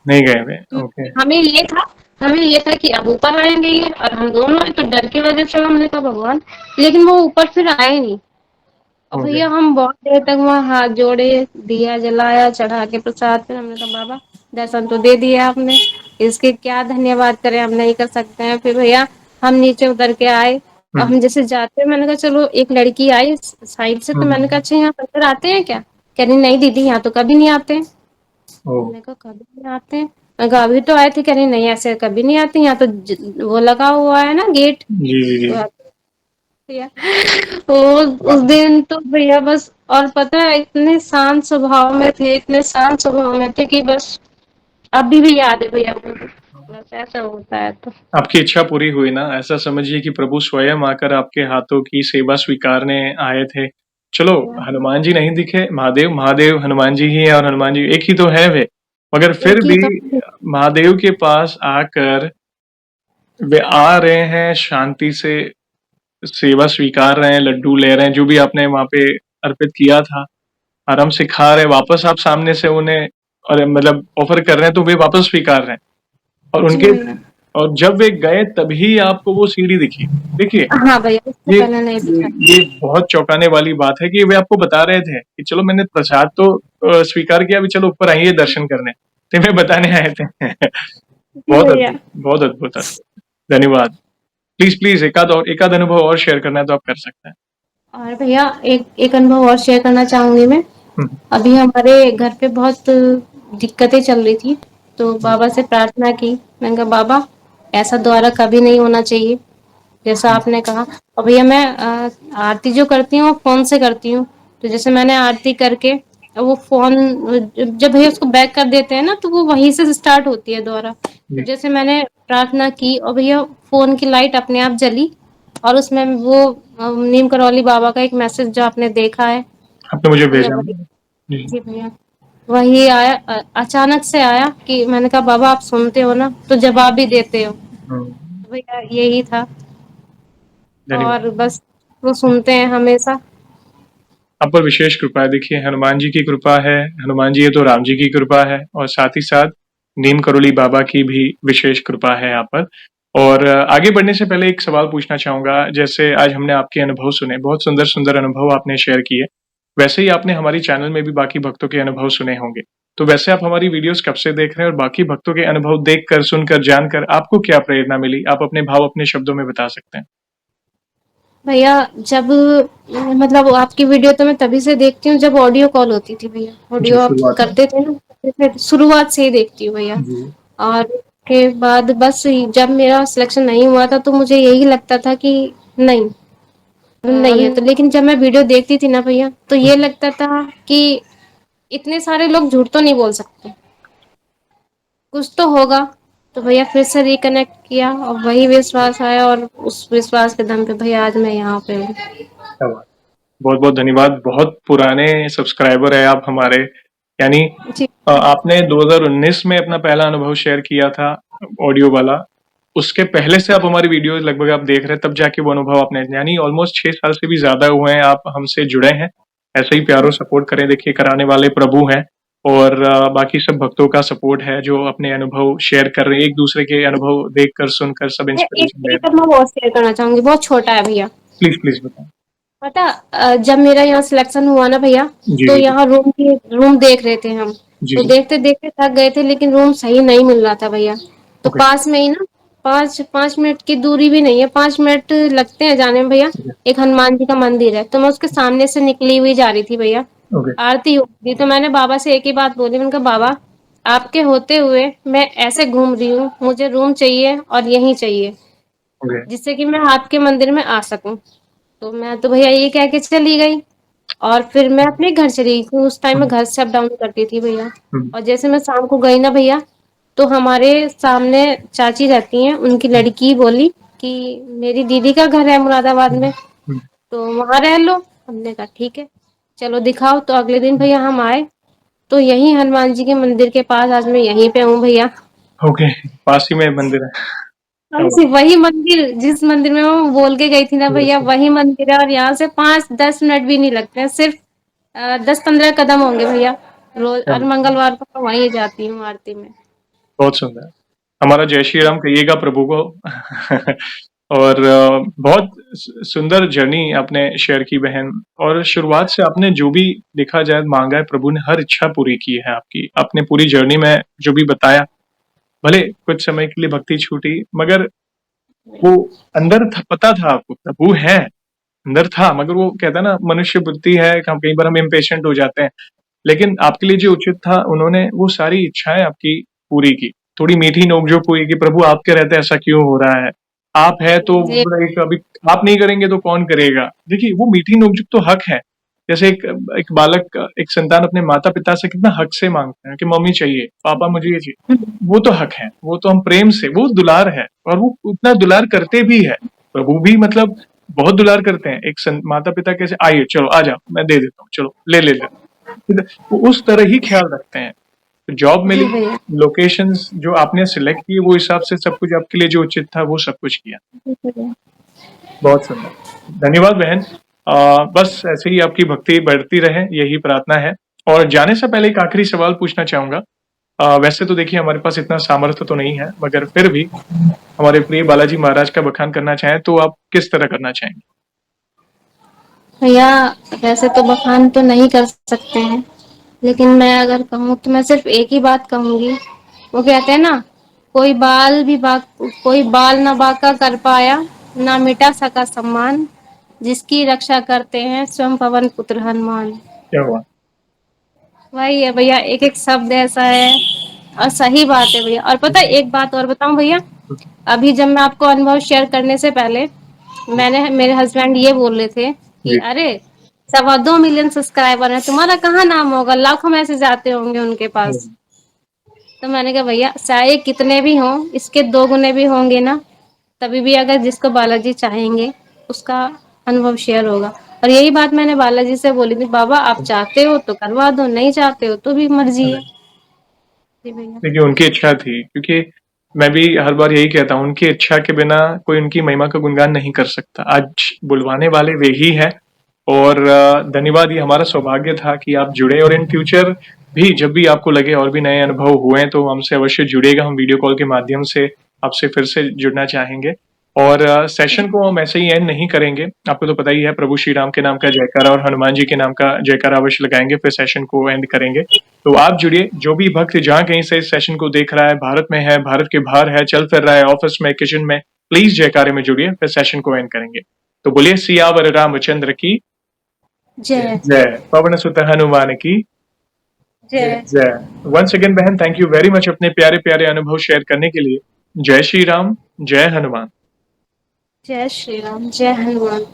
नहीं गए वे, ओके। हमें ये था हमें ये था कि अब ऊपर आएंगे ये, और हम दोनों हैं, तो डर की वजह से हमने कहा भगवान, लेकिन वो ऊपर फिर आए नहीं। और ओके, भैया हम बहुत देर तक वहाँ हाथ जोड़े, दिया जलाया, चढ़ा के प्रसाद। फिर हमने कहा बाबा दर्शन तो दे दिया आपने, इसके क्या धन्यवाद करें, हम नहीं कर सकते हैं। फिर भैया हम नीचे उतर के आए, और हुँ, हम जैसे जाते मैंने कहा चलो, एक लड़की आई साइड से, तो हुँ, मैंने कहा अच्छा यहाँ अंदर आते हैं क्या? कह रही नहीं दीदी यहाँ तो कभी नहीं आते हैं। ओह! मैंने कहा कभी नहीं आते हैं? मैं कहा अभी तो आए थे। कह रही नहीं ऐसे कभी नहीं आते, यहाँ तो वो लगा हुआ है ना गेट। जी, जी, जी। तो भैया वो उस वाह! दिन तो भैया बस, और पता है इतने शांत स्वभाव में थे, इतने शांत स्वभाव में थे कि बस अभी भी याद है भैया मुझे। बस ऐसा होता है तो। आपकी इच्छा पूरी हुई ना? ऐसा समझिए कि प्रभु स्वयं आकर आपके हाथों की सेवा स्वीकारने आए थे। चलो, हनुमान जी नहीं दिखे, महादेव महादेव हनुमान जी ही हैं और हनुमान जी एक ही तो है वे। मगर फिर एक ही भी तो। महादेव के पास आकर वे आ रहे हैं, शांति से सेवा स्वीकार रहे हैं, लड्डू ले रहे हैं, जो भी आपने वहाँ पे अर्पित किया था, आराम से खा रहे हैं, वापस आप सामने से उन्हें और मतलब ऑफ़र कर रहे हैं, तो वे वापस स्वीकार रहे हैं। और जी उनके भैया। और जब वे गए तभी आपको वो सीढ़ी दिखी। देखिए, हाँ भैया, उससे ये पहले नहीं ये दिखा। ये बहुत चौंकाने वाली बात है कि वे आपको बता रहे थे कि चलो मैंने प्रसाद तो स्वीकार किया, अभी चलो ऊपर आइए दर्शन करने। तो वे बताने आए थे। जी बहुत भैया। अद्भुत, बहुत अद्भुत, अद्भुत। धन्यवाद। प्लीज़ एकाध अनुभव और शेयर करना है तो आप कर सकते हैं। और भैया एक एक अनुभव और शेयर करना चाहूंगी मैं। हुँ, अभी हमारे घर पे बहुत दिक्कतें चल रही थी, तो हुँ, बाबा से प्रार्थना की। मैंने कहा बाबा ऐसा दोबारा कभी नहीं होना चाहिए, जैसा हुँ, आपने कहा। और भैया मैं आरती जो करती हूँ वो फोन से करती हूँ। तो जैसे मैंने आरती करके, वो फोन जब भैया उसको बैक कर देते हैं ना, तो वो वहीं से स्टार्ट होती है दोबारा। तो जी। जैसे मैंने प्रार्थना की और भैया फोन की लाइट अपने आप जली, और उसमें वो नीम करौली बाबा का एक मैसेज जो आपने देखा है, आपने मुझे भैया भेजा वही। ना? जी। जी भैया वही आया, अचानक से आया कि मैंने कहा बाबा आप सुनते हो ना, तो जवाब भी देते हो। हुँ, तो भैया यही था। और धन्यवाद। बस वो सुनते हैं हमेशा। आप पर विशेष कृपा है। देखिए, हनुमान जी की कृपा है, हनुमान जी है तो राम जी की कृपा है और साथ ही साथ नीम करोली बाबा की भी विशेष कृपा है आप पर। और आगे बढ़ने से पहले एक सवाल पूछना चाहूँगा, जैसे आज हमने आपके अनुभव सुने, बहुत सुंदर-सुंदर अनुभव आपने शेयर किए। वैसे ही आपने हमारी चैनल में भी बाकी भक्तों के अनुभव सुने होंगे। तो वैसे आप हमारी वीडियोज़ कब से देख रहे हैं और बाकी भक्तों के अनुभव देखकर, सुनकर, जानकर आपको क्या प्रेरणा मिली? आप अपने भाव अपने शब्दों में बता सकते हैं। भैया जब मतलब आपकी वीडियो तो मैं तभी से देखती हूँ जब ऑडियो कॉल होती थी भैया, जी, ऑडियो आप शुरुआत में। करते थे ना, फिर शुरुआत से ही देखती हूँ भैया। जी, और के बाद बस जब मेरा सिलेक्शन नहीं हुआ था तो मुझे यही लगता था कि नहीं, नहीं है तो, लेकिन जब मैं वीडियो देखती थी ना भैया तो ये लगता था कि इतने सारे लोग झूठ तो नहीं बोल सकते, कुछ तो होगा। तो भैया फिर से रिकनेक्ट किया और वही विश्वास आया, और उस विश्वास के दम पे भैया आज मैं यहाँ पे हूँ। क्या बात! बहुत-बहुत धन्यवाद। बहुत पुराने सब्सक्राइबर हैं आप हमारे। यानी जी आपने 2019 में अपना पहला अनुभव शेयर किया था ऑडियो वाला। उसके पहले से आप हमारी वीडियो लगभग आप देख रहे हैं, तब जाके वो अनुभव आपने, यानी ऑलमोस्ट 6 साल से भी ज़्यादा हुए हैं आप हमसे जुड़े हैं। ऐसे ही प्यार और सपोर्ट करें, देखिए कराने वाले प्रभु हैं और बाकी सब भक्तों का सपोर्ट है जो अपने अनुभव शेयर कर रहे हैं, एक-दूसरे के अनुभव देखकर, सुनकर सब भैया, एक इंस्पिरेशन ले एक रहे हैं। मैं बहुत शेयर करना चाहूंगी, बहुत छोटा है भैया। प्लीज़, प्लीज़ बताएँ। पता जब मेरा यहाँ सिलेक्शन हुआ ना भैया, जी, तो जी, यहाँ रूम देख रहे थे हम। जी, तो जी। देखते देखते थक गए थे, लेकिन रूम सही नहीं मिल रहा था भैया। तो ओके, पास में ही ना, पाँच पाँच मिनट की दूरी भी नहीं है, 5 मिनट लगते हैं जाने में भैया। ओके, एक हनुमान जी का मंदिर है, तो मैं उसके सामने से निकली हुई जा रही थी भैया। ओके, आरती हो रही थी, तो मैंने बाबा से एक ही बात बोली, मैंने कहा बाबा, आपके होते हुए मैं ऐसे घूम रही हूँ, मुझे रूम चाहिए और यहीं चाहिए, ओके। जिससे कि मैं आपके मंदिर में आ सकूं। तो मैं तो भैया ये कह के चली गई, और फिर मैं अपने घर चली गई, क्योंकि उस टाइम हुँ, में घर से अप डाउन करती थी भैया। हुँ, और जैसे मैं शाम को गई ना भैया, तो हमारे सामने चाची रहती हैं, उनकी हुँ, लड़की बोली कि मेरी दीदी का घर है मुरादाबाद हुँ, में, हुँ, तो वहां रह लो। हमने कहा ठीक है, चलो दिखाओ। तो अगले दिन हुँ। भैया हम आए, तो यही हनुमान जी के मंदिर के पास आज मैं यहीं पे हूँ भैया। ओके, पास ही में मंदिर है। क्या हाँ बात! जी, वही मंदिर जिस मंदिर में मैं बोल के गई थी ना भैया, बिल्कुल, वही मंदिर है, और यहाँ से 5-10 मिनट भी नहीं लगते हैं, सिर्फ 10-15 कदम होंगे भैया। रोज क्या हर बात! मंगलवार को मैं वहीं जाती हूँ आरती में। बहुत सुंदर। हमारा जय श्री राम कहिएगा प्रभु को। और बहुत सुंदर जर्नी आपने शेयर की बहन, और शुरुआत से आपने जो भी देखा जाए मांगा है प्रभु ने हर इच्छा पूरी की है आपकी। आपने पूरी जर्नी में जो भी बताया, भले कुछ समय के लिए भक्ति छूटी, मगर वो अंदर था, पता था आपको प्रभु है, अंदर था, मगर वो कहता है ना मनुष्य बुद्धि है, हम कई बार हम इम्पेशेंट हो जाते हैं। लेकिन आपके लिए जो उचित था, उन्होंने वो सारी इच्छाएँ आपकी पूरी की। थोड़ी मीठी नोक-झोंक हुई कि प्रभु आपके रहते ऐसा क्यों हो रहा है? आप हैं तो जी एक अभी आप नहीं करेंगे तो कौन करेगा? देखिए वो मीठी नोक-झोंक तो हक है। जैसे एक एक बालक, एक संतान अपने माता-पिता से कितना हक से माँगता है कि मम्मी चाहिए, पापा मुझे ये चाहिए। वो तो हक है, वो तो हम प्रेम से, वो दुलार है और वो उतना दुलार करते भी है। प्रभु भी मतलब बहुत दुलार करते हैं। एक माता-पिता कैसे आइए चलो आ जाओ, मैं दे देता हूँ, चलो ले। वो उस तरह ही ख्याल रखते हैं। तो जॉब जी मिली, भैया। लोकेशंस जो आपने सिलेक्ट किए वो हिसाब से सब कुछ आपके लिए जो उचित था वो सब कुछ किया। जी भैया। बहुत सुंदर। धन्यवाद बहन। बस ऐसे ही आपकी भक्ति बढ़ती रहे, यही प्रार्थना है। और जाने से पहले एक आखिरी सवाल पूछना चाहूँगा। वैसे तो देखिए हमारे पास इतना सामर्थ्य तो नहीं है, मगर फिर भी हमारे प्रिय बालाजी महाराज का बखान करना चाहें तो आप किस तरह करना चाहेंगे? भैया वैसे तो बखान तो नहीं कर सकते हैं, लेकिन मैं अगर कहूँ तो मैं सिर्फ एक ही बात कहूंगी। वो कहते हैं ना, कोई बाल भी बाक कोई बाल ना बांका कर पाया, ना मिटा सका सम्मान, जिसकी रक्षा करते हैं स्वयं पवन पुत्र हनुमान। क्या हुआ? वही है भैया, एक एक शब्द ऐसा है, और सही बात है भैया। और पता है एक बात और बताऊं भैया, अभी जब मैं आपको अनुभव शेयर करने से पहले, मैंने मेरे हस्बैंड ये बोल रहे थे कि जी। अरे 2.25 मिलियन सब्सक्राइबर है, तुम्हारा कहाँ नाम होगा, लाखों मैसेज आते होंगे उनके हुँ, पास। तो मैंने कहा भैया चाहे कितने भी हों, इसके 2 गुने भी होंगे ना, तभी भी अगर जिसको बालाजी चाहेंगे उसका अनुभव शेयर होगा। और यही बात मैंने बालाजी से बोली थी, बाबा आप चाहते हो तो करवा दो, नहीं चाहते हो तो भी मर्जी है। जी भैया। देखिए उनकी इच्छा थी, क्योंकि मैं भी हर बार यही कहता हूँ, उनकी इच्छा के बिना कोई उनकी महिमा का गुणगान नहीं कर सकता। आज बुलवाने वाले वे ही हैं और धन्यवाद, ये हमारा सौभाग्य था कि आप जुड़े, और इन फ्यूचर भी जब भी आपको लगे और भी नए अनुभव हुए तो हमसे अवश्य जुड़िएगा। हम वीडियो कॉल के माध्यम से आपसे फिर से जुड़ना चाहेंगे। और सेशन को हम ऐसे ही एंड नहीं करेंगे। आपको तो पता ही है, प्रभु श्री राम के नाम का जयकारा और हनुमान जी के नाम का जयकारा अवश्य लगाएँगे, फिर सेशन को एंड करेंगे। तो आप जुड़िए, जो भी भक्त जहाँ कहीं से इस सेशन को देख रहा है, भारत में है, भारत के बाहर है, चल फिर रहा है, ऑफिस में, किचन में, प्लीज जयकारे में जुड़िए, फिर सेशन को एंड करेंगे। तो बोलिए सियावर रामचंद्र की जय। जय। पवन सुत हनुमान की जय। जय। वंस अगेन बहन, थैंक यू वेरी मच अपने प्यारे प्यारे अनुभव शेयर करने के लिए। जय श्री राम, जय हनुमान। जय श्री राम, जय हनुमान।